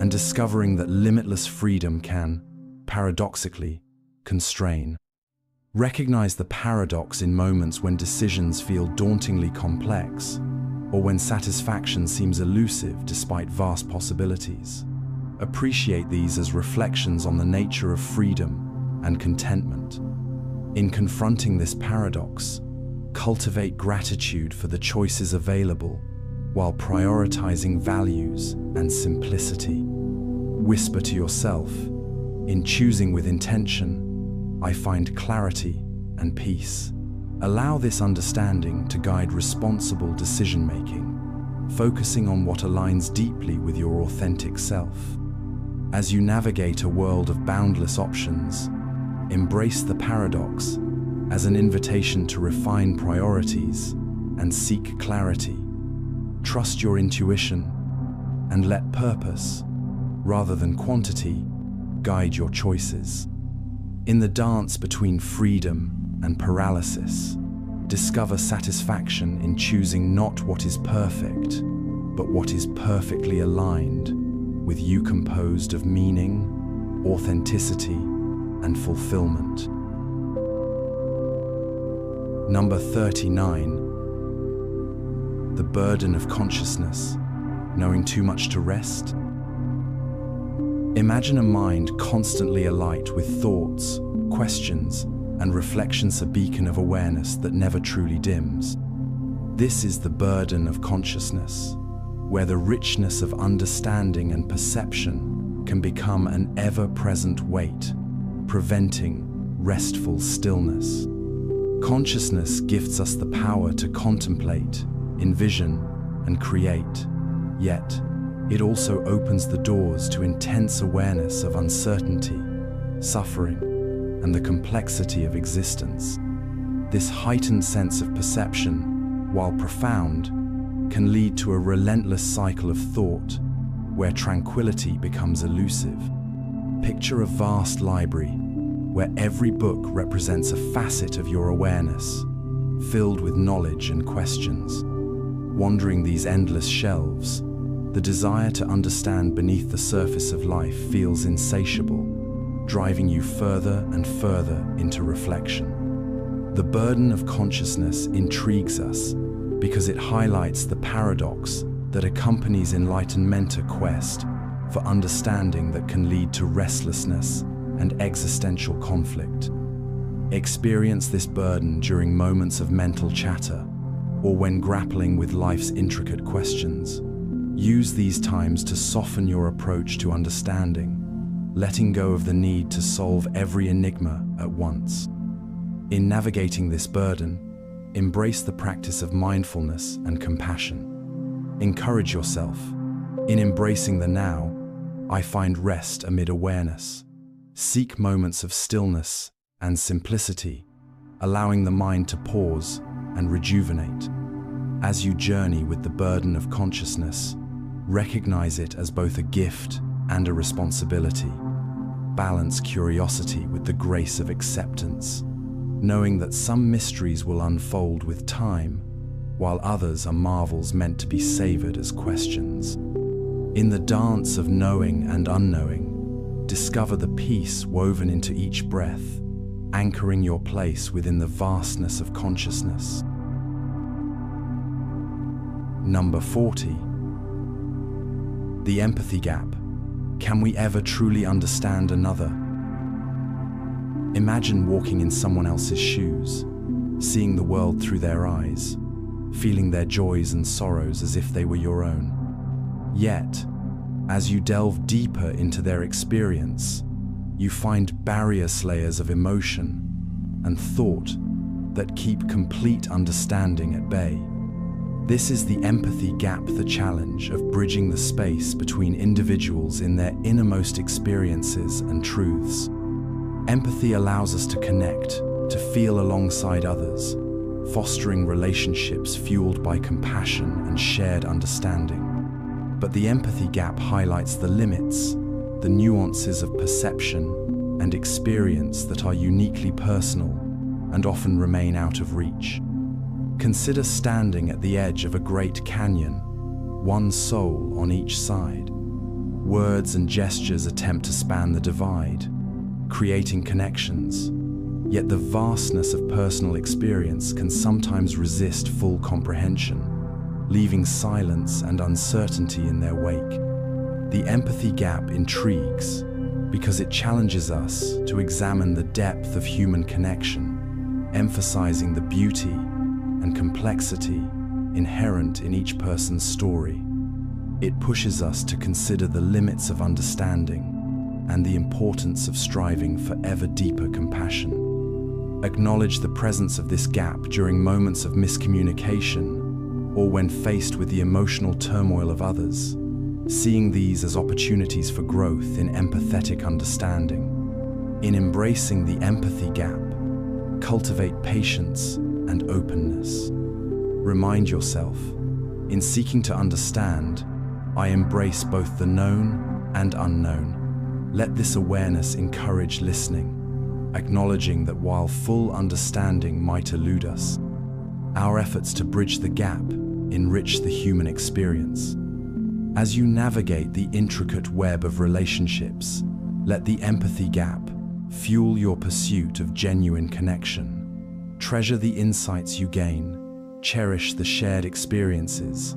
and discovering that limitless freedom can, paradoxically, constrain. Recognize the paradox in moments when decisions feel dauntingly complex, or when satisfaction seems elusive despite vast possibilities. Appreciate these as reflections on the nature of freedom and contentment. In confronting this paradox, cultivate gratitude for the choices available while prioritizing values and simplicity. Whisper to yourself, in choosing with intention, I find clarity and peace. Allow this understanding to guide responsible decision-making, focusing on what aligns deeply with your authentic self. As you navigate a world of boundless options, embrace the paradox as an invitation to refine priorities and seek clarity. Trust your intuition and let purpose, rather than quantity, guide your choices. In the dance between freedom and paralysis, discover satisfaction in choosing not what is perfect, but what is perfectly aligned with you, composed of meaning, authenticity, and fulfillment. Number 39. The burden of consciousness, knowing too much to rest. Imagine a mind constantly alight with thoughts, questions, and reflections, a beacon of awareness that never truly dims. This is the burden of consciousness, where the richness of understanding and perception can become an ever-present weight, preventing restful stillness. Consciousness gifts us the power to contemplate, envision, and create, yet it also opens the doors to intense awareness of uncertainty, suffering, and the complexity of existence. This heightened sense of perception, while profound, can lead to a relentless cycle of thought where tranquility becomes elusive. Picture a vast library where every book represents a facet of your awareness, filled with knowledge and questions. Wandering these endless shelves, the desire to understand beneath the surface of life feels insatiable, driving you further and further into reflection. The burden of consciousness intrigues us because it highlights the paradox that accompanies enlightenmental quest for understanding that can lead to restlessness and existential conflict. Experience this burden during moments of mental chatter or when grappling with life's intricate questions. Use these times to soften your approach to understanding, letting go of the need to solve every enigma at once. In navigating this burden, embrace the practice of mindfulness and compassion. Encourage yourself. In embracing the now, I find rest amid awareness. Seek moments of stillness and simplicity, allowing the mind to pause and rejuvenate. As you journey with the burden of consciousness, recognize it as both a gift and a responsibility. Balance curiosity with the grace of acceptance, knowing that some mysteries will unfold with time, while others are marvels meant to be savored as questions. In the dance of knowing and unknowing, discover the peace woven into each breath, anchoring your place within the vastness of consciousness. Number 40. The empathy gap. Can we ever truly understand another? Imagine walking in someone else's shoes, seeing the world through their eyes, feeling their joys and sorrows as if they were your own. Yet, as you delve deeper into their experience, you find barrier slayers of emotion and thought that keep complete understanding at bay. This is the empathy gap, the challenge of bridging the space between individuals in their innermost experiences and truths. Empathy allows us to connect, to feel alongside others, fostering relationships fueled by compassion and shared understanding. But the empathy gap highlights the limits, the nuances of perception and experience that are uniquely personal and often remain out of reach. Consider standing at the edge of a great canyon, one soul on each side. Words and gestures attempt to span the divide, creating connections. Yet the vastness of personal experience can sometimes resist full comprehension, leaving silence and uncertainty in their wake. The empathy gap intrigues because it challenges us to examine the depth of human connection, emphasizing the beauty and complexity inherent in each person's story. It pushes us to consider the limits of understanding and the importance of striving for ever deeper compassion. Acknowledge the presence of this gap during moments of miscommunication or when faced with the emotional turmoil of others, seeing these as opportunities for growth in empathetic understanding. In embracing the empathy gap, cultivate patience and openness. Remind yourself, in seeking to understand, I embrace both the known and unknown. Let this awareness encourage listening, acknowledging that while full understanding might elude us, our efforts to bridge the gap enrich the human experience. As you navigate the intricate web of relationships, let the empathy gap fuel your pursuit of genuine connection. Treasure the insights you gain, cherish the shared experiences,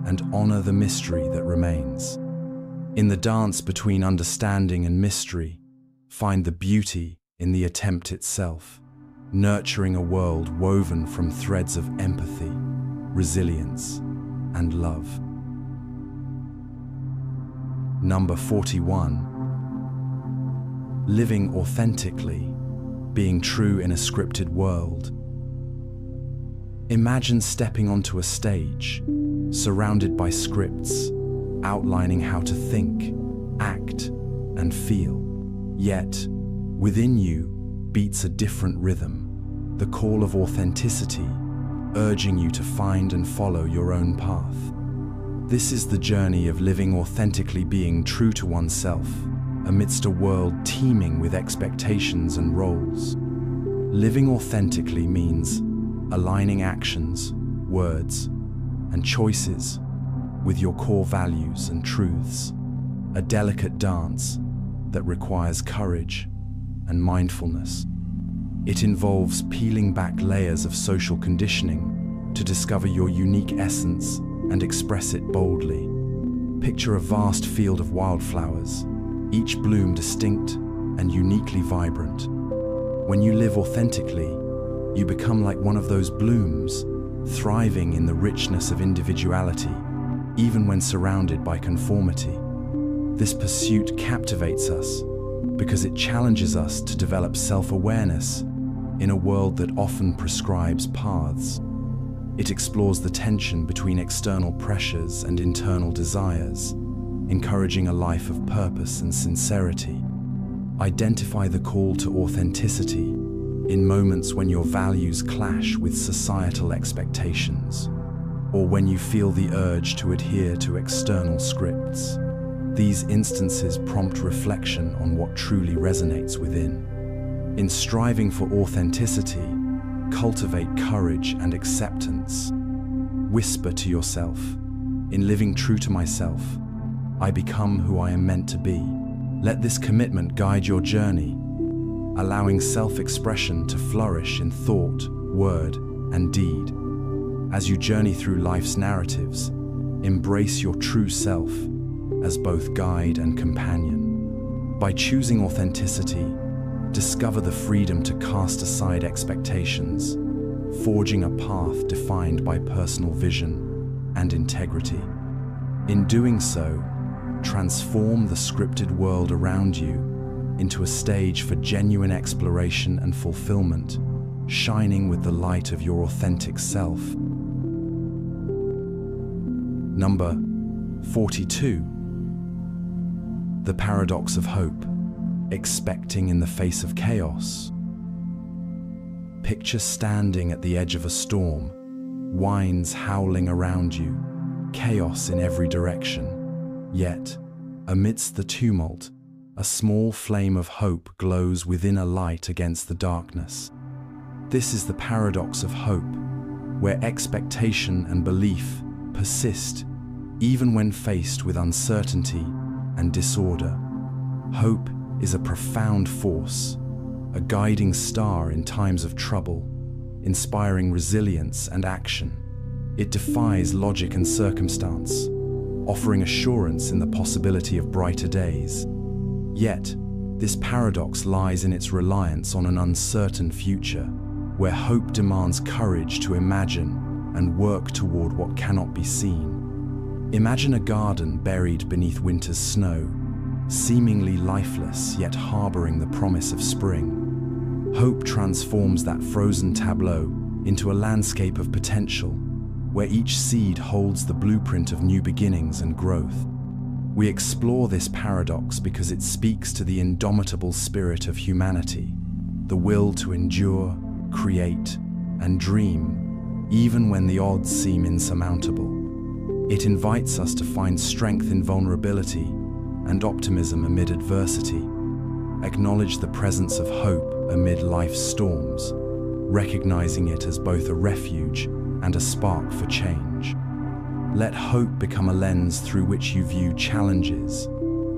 and honor the mystery that remains. In the dance between understanding and mystery, find the beauty in the attempt itself, nurturing a world woven from threads of empathy, resilience, and love. Number 41. Living authentically. Being true in a scripted world. Imagine stepping onto a stage, surrounded by scripts, outlining how to think, act, and feel. Yet, within you beats a different rhythm, the call of authenticity, urging you to find and follow your own path. This is the journey of living authentically, being true to oneself, amidst a world teeming with expectations and roles. Living authentically means aligning actions, words, and choices with your core values and truths, a delicate dance that requires courage and mindfulness. It involves peeling back layers of social conditioning to discover your unique essence and express it boldly. Picture a vast field of wildflowers, each bloom distinct and uniquely vibrant. When you live authentically, you become like one of those blooms, thriving in the richness of individuality, even when surrounded by conformity. This pursuit captivates us because it challenges us to develop self-awareness in a world that often prescribes paths. It explores the tension between external pressures and internal desires, encouraging a life of purpose and sincerity. Identify the call to authenticity in moments when your values clash with societal expectations, or when you feel the urge to adhere to external scripts. These instances prompt reflection on what truly resonates within. In striving for authenticity, cultivate courage and acceptance. Whisper to yourself, "In living true to myself, I become who I am meant to be." Let this commitment guide your journey, allowing self-expression to flourish in thought, word, and deed. As you journey through life's narratives, embrace your true self as both guide and companion. By choosing authenticity, discover the freedom to cast aside expectations, forging a path defined by personal vision and integrity. In doing so, transform the scripted world around you into a stage for genuine exploration and fulfillment, shining with the light of your authentic self. Number 42. The paradox of hope, expecting in the face of chaos. Picture standing at the edge of a storm, winds howling around you, chaos in every direction. Yet, amidst the tumult, a small flame of hope glows within, a light against the darkness. This is the paradox of hope, where expectation and belief persist even when faced with uncertainty and disorder. Hope is a profound force, a guiding star in times of trouble, inspiring resilience and action. It defies logic and circumstance, offering assurance in the possibility of brighter days. Yet, this paradox lies in its reliance on an uncertain future, where hope demands courage to imagine and work toward what cannot be seen. Imagine a garden buried beneath winter's snow, seemingly lifeless yet harboring the promise of spring. Hope transforms that frozen tableau into a landscape of potential, where each seed holds the blueprint of new beginnings and growth. We explore this paradox because it speaks to the indomitable spirit of humanity, the will to endure, create, and dream, even when the odds seem insurmountable. It invites us to find strength in vulnerability and optimism amid adversity. Acknowledge the presence of hope amid life's storms, recognizing it as both a refuge and a spark for change. Let hope become a lens through which you view challenges,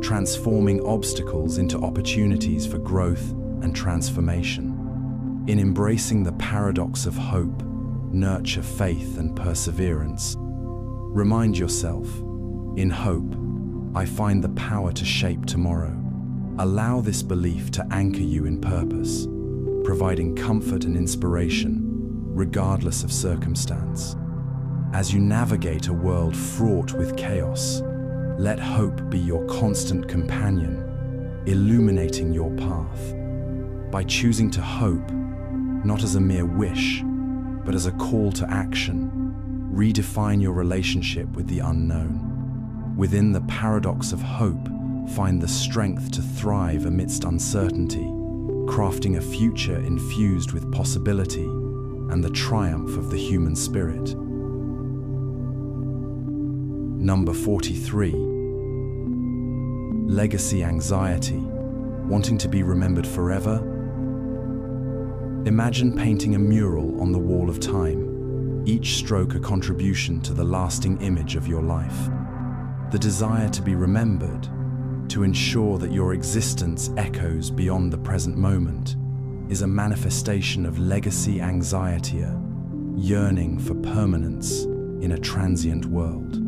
transforming obstacles into opportunities for growth and transformation. In embracing the paradox of hope, nurture faith and perseverance. Remind yourself, in hope, I find the power to shape tomorrow. Allow this belief to anchor you in purpose, providing comfort and inspiration, regardless of circumstance. As you navigate a world fraught with chaos, let hope be your constant companion, illuminating your path. By choosing to hope, not as a mere wish, but as a call to action. Redefine your relationship with the unknown. Within the paradox of hope, find the strength to thrive amidst uncertainty, crafting a future infused with possibility and the triumph of the human spirit. Number 43. Legacy anxiety. Wanting to be remembered forever? Imagine painting a mural on the wall of time, each stroke a contribution to the lasting image of your life. The desire to be remembered, to ensure that your existence echoes beyond the present moment, is a manifestation of legacy anxiety, yearning for permanence in a transient world.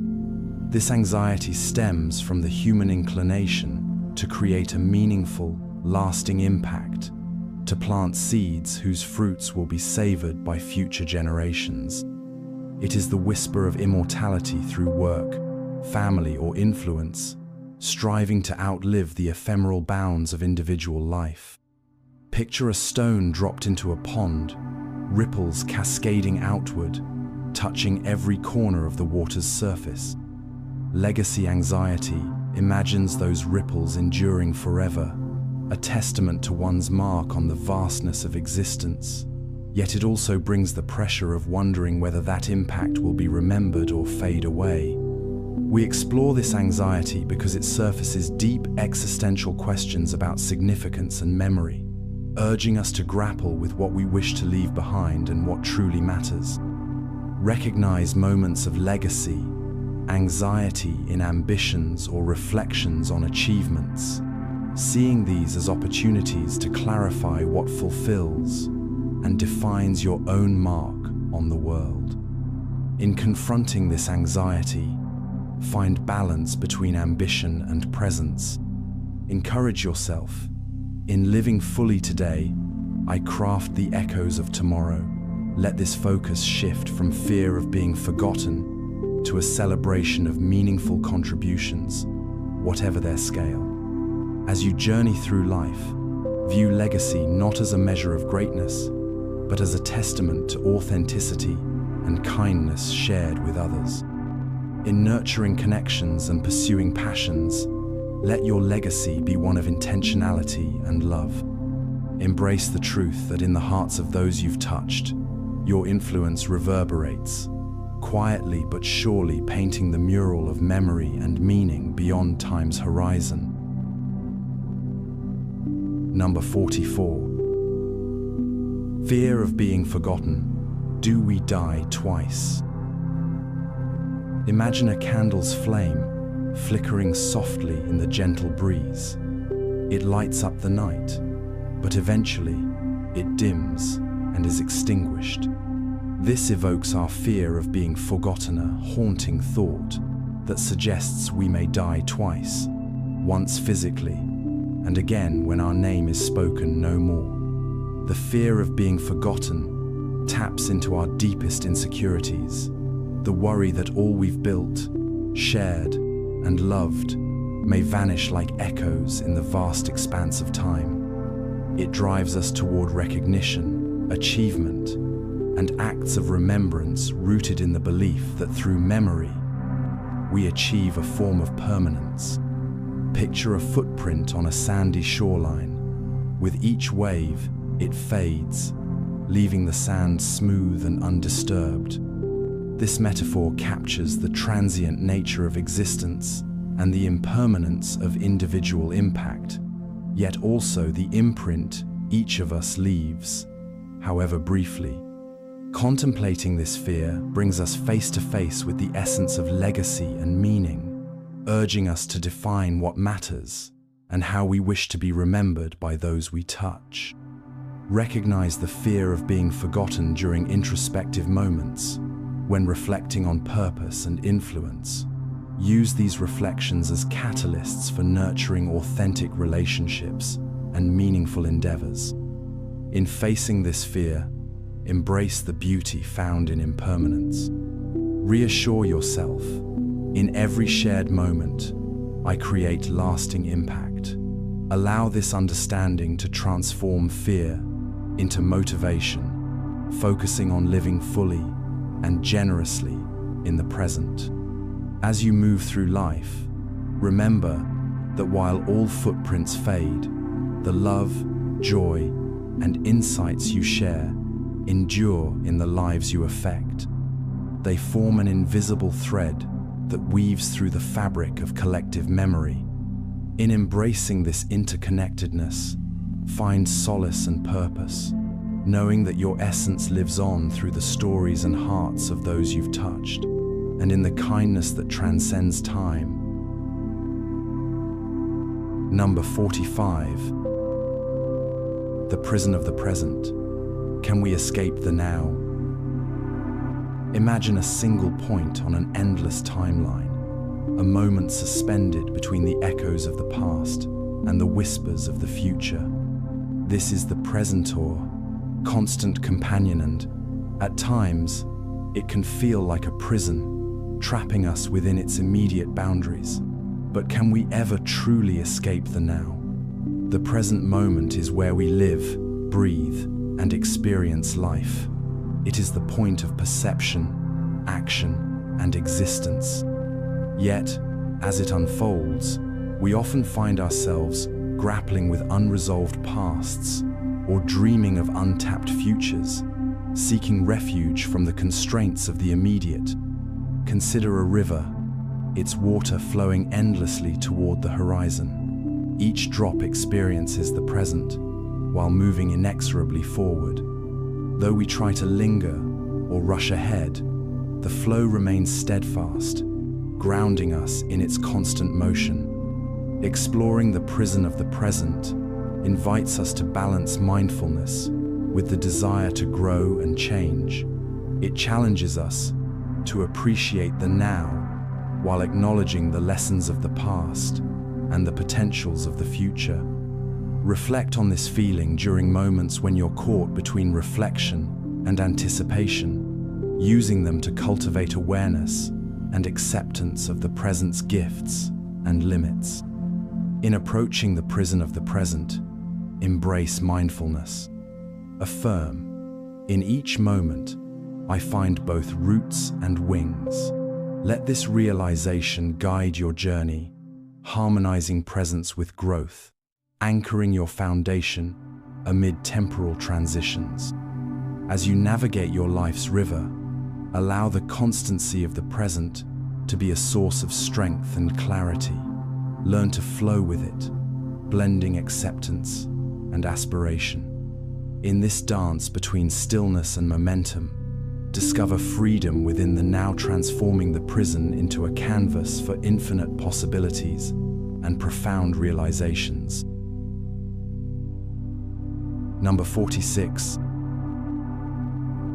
This anxiety stems from the human inclination to create a meaningful, lasting impact, to plant seeds whose fruits will be savored by future generations. It is the whisper of immortality through work, family, or influence, striving to outlive the ephemeral bounds of individual life. Picture a stone dropped into a pond, ripples cascading outward, touching every corner of the water's surface. Legacy anxiety imagines those ripples enduring forever, a testament to one's mark on the vastness of existence. Yet it also brings the pressure of wondering whether that impact will be remembered or fade away. We explore this anxiety because it surfaces deep existential questions about significance and memory, urging us to grapple with what we wish to leave behind and what truly matters. Recognize moments of legacy, anxiety in ambitions or reflections on achievements, seeing these as opportunities to clarify what fulfills and defines your own mark on the world. In confronting this anxiety, find balance between ambition and presence. Encourage yourself. In living fully today, I craft the echoes of tomorrow. Let this focus shift from fear of being forgotten to a celebration of meaningful contributions, whatever their scale. As you journey through life, view legacy not as a measure of greatness, but as a testament to authenticity and kindness shared with others. In nurturing connections and pursuing passions, let your legacy be one of intentionality and love. Embrace the truth that in the hearts of those you've touched, your influence reverberates, quietly but surely painting the mural of memory and meaning beyond time's horizon. Number 44. Fear of being forgotten. Do we die twice? Imagine a candle's flame flickering softly in the gentle breeze. It lights up the night, but eventually it dims and is extinguished. This evokes our fear of being forgotten, a haunting thought that suggests we may die twice, once physically, and again when our name is spoken no more. The fear of being forgotten taps into our deepest insecurities, the worry that all we've built, shared, and loved may vanish like echoes in the vast expanse of time. It drives us toward recognition, achievement, and acts of remembrance rooted in the belief that through memory, we achieve a form of permanence. Picture a footprint on a sandy shoreline. With each wave, it fades, leaving the sand smooth and undisturbed. This metaphor captures the transient nature of existence and the impermanence of individual impact, yet also the imprint each of us leaves, however briefly. Contemplating this fear brings us face to face with the essence of legacy and meaning, urging us to define what matters and how we wish to be remembered by those we touch. Recognize the fear of being forgotten during introspective moments, when reflecting on purpose and influence. Use these reflections as catalysts for nurturing authentic relationships and meaningful endeavors. In facing this fear, embrace the beauty found in impermanence. Reassure yourself, in every shared moment, I create lasting impact. Allow this understanding to transform fear into motivation, focusing on living fully and generously in the present. As you move through life, remember that while all footprints fade, the love, joy, and insights you share endure in the lives you affect. They form an invisible thread that weaves through the fabric of collective memory. In embracing this interconnectedness, find solace and purpose, knowing that your essence lives on through the stories and hearts of those you've touched, and in the kindness that transcends time. Number 45. The prison of the present. Can we escape the now? Imagine a single point on an endless timeline, a moment suspended between the echoes of the past and the whispers of the future. This is the presentor, constant companion, and, at times, it can feel like a prison, trapping us within its immediate boundaries. But can we ever truly escape the now? The present moment is where we live, breathe, and experience life. It is the point of perception, action, and existence. Yet, as it unfolds, we often find ourselves grappling with unresolved pasts or dreaming of untapped futures, seeking refuge from the constraints of the immediate. Consider a river, its water flowing endlessly toward the horizon. Each drop experiences the present, while moving inexorably forward. Though we try to linger or rush ahead, the flow remains steadfast, grounding us in its constant motion. Exploring the prison of the present invites us to balance mindfulness with the desire to grow and change. It challenges us to appreciate the now while acknowledging the lessons of the past and the potentials of the future. Reflect on this feeling during moments when you're caught between reflection and anticipation, using them to cultivate awareness and acceptance of the present's gifts and limits. In approaching the prison of the present, embrace mindfulness. Affirm, in each moment, I find both roots and wings. Let this realization guide your journey, harmonizing presence with growth, anchoring your foundation amid temporal transitions. As you navigate your life's river, allow the constancy of the present to be a source of strength and clarity. Learn to flow with it, blending acceptance and aspiration. In this dance between stillness and momentum, discover freedom within the now, transforming the prison into a canvas for infinite possibilities and profound realizations. Number 46.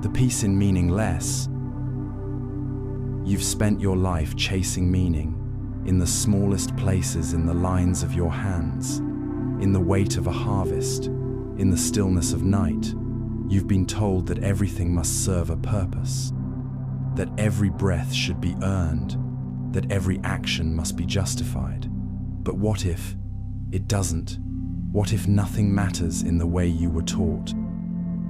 The peace in meaningless. You've spent your life chasing meaning in the smallest places, in the lines of your hands, in the weight of a harvest, in the stillness of night. You've been told that everything must serve a purpose, that every breath should be earned, that every action must be justified. But what if it doesn't? What if nothing matters in the way you were taught?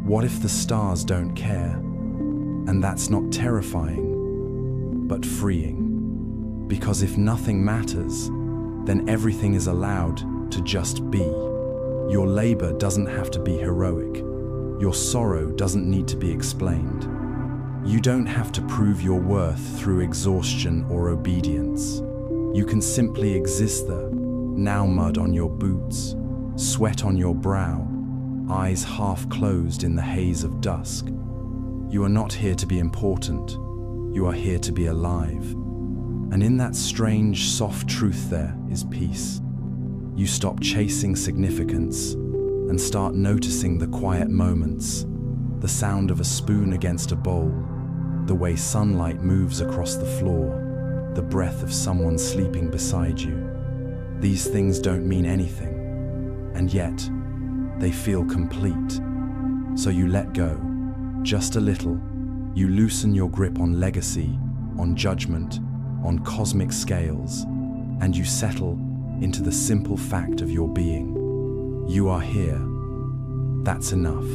What if the stars don't care? And that's not terrifying, but freeing. Because if nothing matters, then everything is allowed to just be. Your labor doesn't have to be heroic. Your sorrow doesn't need to be explained. You don't have to prove your worth through exhaustion or obedience. You can simply exist there, now mud on your boots, sweat on your brow, eyes half closed in the haze of dusk. You are not here to be important. You are here to be alive. And in that strange, soft truth there is peace. You stop chasing significance and start noticing the quiet moments, the sound of a spoon against a bowl, the way sunlight moves across the floor, the breath of someone sleeping beside you. These things don't mean anything, and yet they feel complete. So you let go, just a little. You loosen your grip on legacy, on judgment, on cosmic scales, and you settle into the simple fact of your being. You are here. That's enough.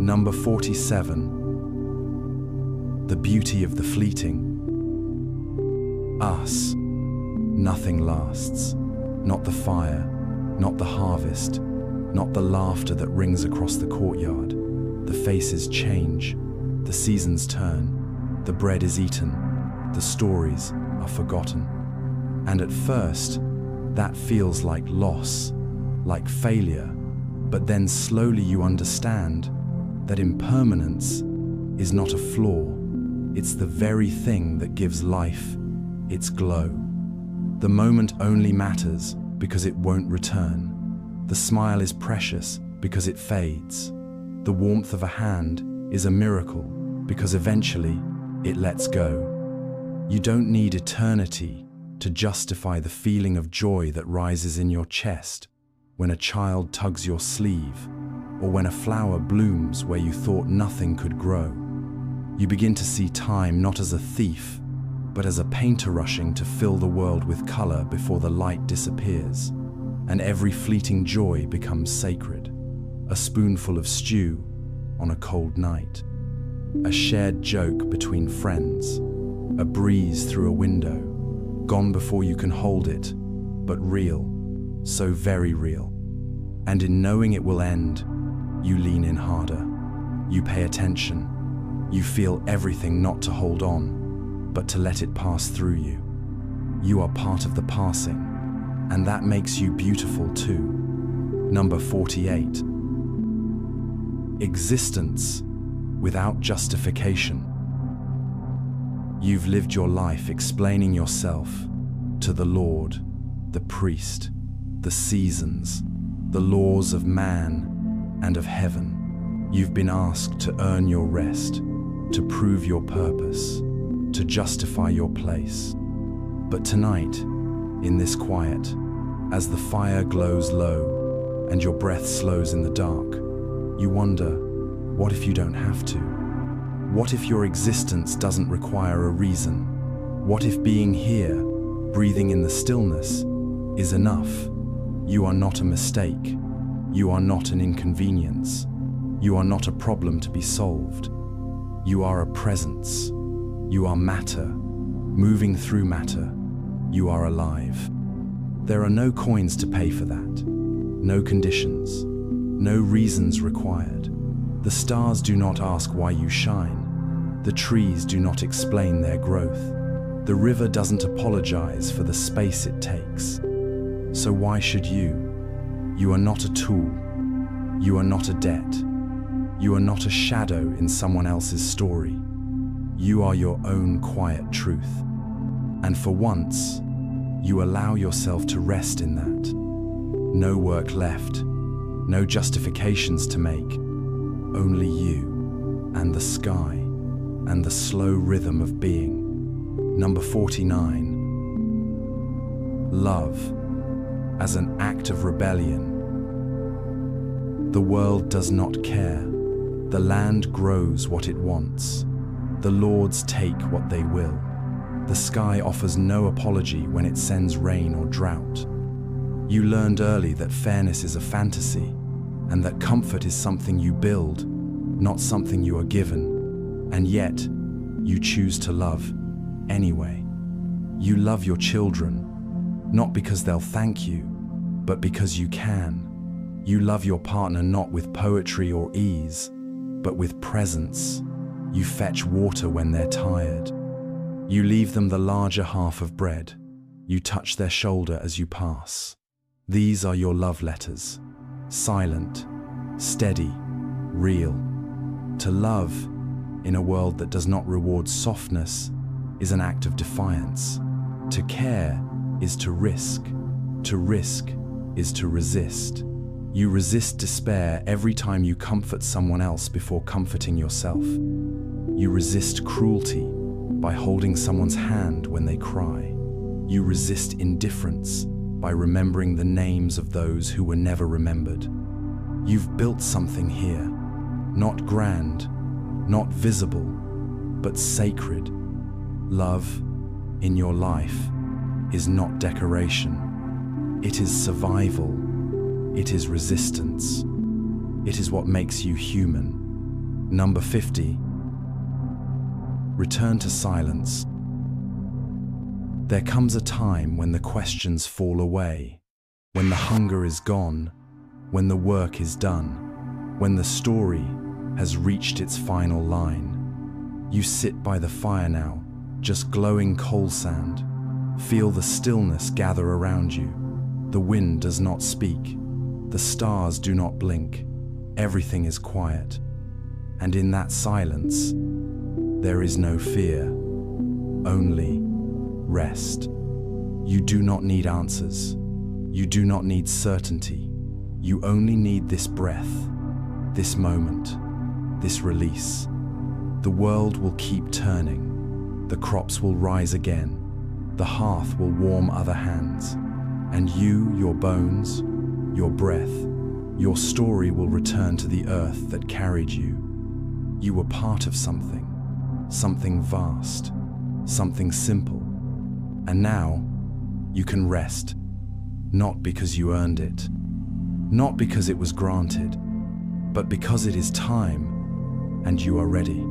Number 47. The beauty of the fleeting. Us. Nothing lasts. Not the fire, not the harvest, not the laughter that rings across the courtyard. The faces change, the seasons turn, the bread is eaten, the stories are forgotten. And at first, that feels like loss, like failure, but then slowly you understand that impermanence is not a flaw, it's the very thing that gives life its glow. The moment only matters because it won't return. The smile is precious because it fades. The warmth of a hand is a miracle because eventually it lets go. You don't need eternity to justify the feeling of joy that rises in your chest when a child tugs your sleeve, or when a flower blooms where you thought nothing could grow. You begin to see time not as a thief, but as a painter rushing to fill the world with color before the light disappears, and every fleeting joy becomes sacred. A spoonful of stew on a cold night, a shared joke between friends, a breeze through a window, gone before you can hold it, but real, so very real. And in knowing it will end, you lean in harder, you pay attention, you feel everything not to hold on, but to let it pass through you. You are part of the passing, and that makes you beautiful too. Number 48. Existence without justification. You've lived your life explaining yourself to the Lord, the priest, the seasons, the laws of man and of heaven. You've been asked to earn your rest, to prove your purpose, to justify your place. But tonight, in this quiet, as the fire glows low and your breath slows in the dark, you wonder, what if you don't have to? What if your existence doesn't require a reason? What if being here, breathing in the stillness, is enough? You are not a mistake. You are not an inconvenience. You are not a problem to be solved. You are a presence. You are matter, moving through matter. You are alive. There are no coins to pay for that. No conditions. No reasons required. The stars do not ask why you shine. The trees do not explain their growth. The river doesn't apologize for the space it takes. So why should you? You are not a tool. You are not a debt. You are not a shadow in someone else's story. You are your own quiet truth. And for once, you allow yourself to rest in that. No work left, no justifications to make, only you and the sky and the slow rhythm of being. Number 49. Love as an act of rebellion. The world does not care. The land grows what it wants. The lords take what they will. The sky offers no apology when it sends rain or drought. You learned early that fairness is a fantasy, and that comfort is something you build, not something you are given. And yet, you choose to love anyway. You love your children, not because they'll thank you, but because you can. You love your partner not with poetry or ease, but with presence. You fetch water when they're tired. You leave them the larger half of bread. You touch their shoulder as you pass. These are your love letters. Silent, steady, real. To love, in a world that does not reward softness, is an act of defiance. To care is to risk. To risk is to resist. You resist despair every time you comfort someone else before comforting yourself. You resist cruelty by holding someone's hand when they cry. You resist indifference by remembering the names of those who were never remembered. You've built something here, not grand, not visible, but sacred. Love in your life is not decoration. It is survival. It is resistance. It is what makes you human. Number 50. Return to silence. There comes a time when the questions fall away, when the hunger is gone, when the work is done, when the story has reached its final line. You sit by the fire now, just glowing coal sand. Feel the stillness gather around you. The wind does not speak. The stars do not blink. Everything is quiet. And in that silence, there is no fear, only rest. You do not need answers. You do not need certainty. You only need this breath, this moment, this release. The world will keep turning. The crops will rise again. The hearth will warm other hands. And you, your bones, your breath, your story will return to the earth that carried you. You were part of something vast, something simple. And now you can rest, not because you earned it, not because it was granted, but because it is time and you are ready.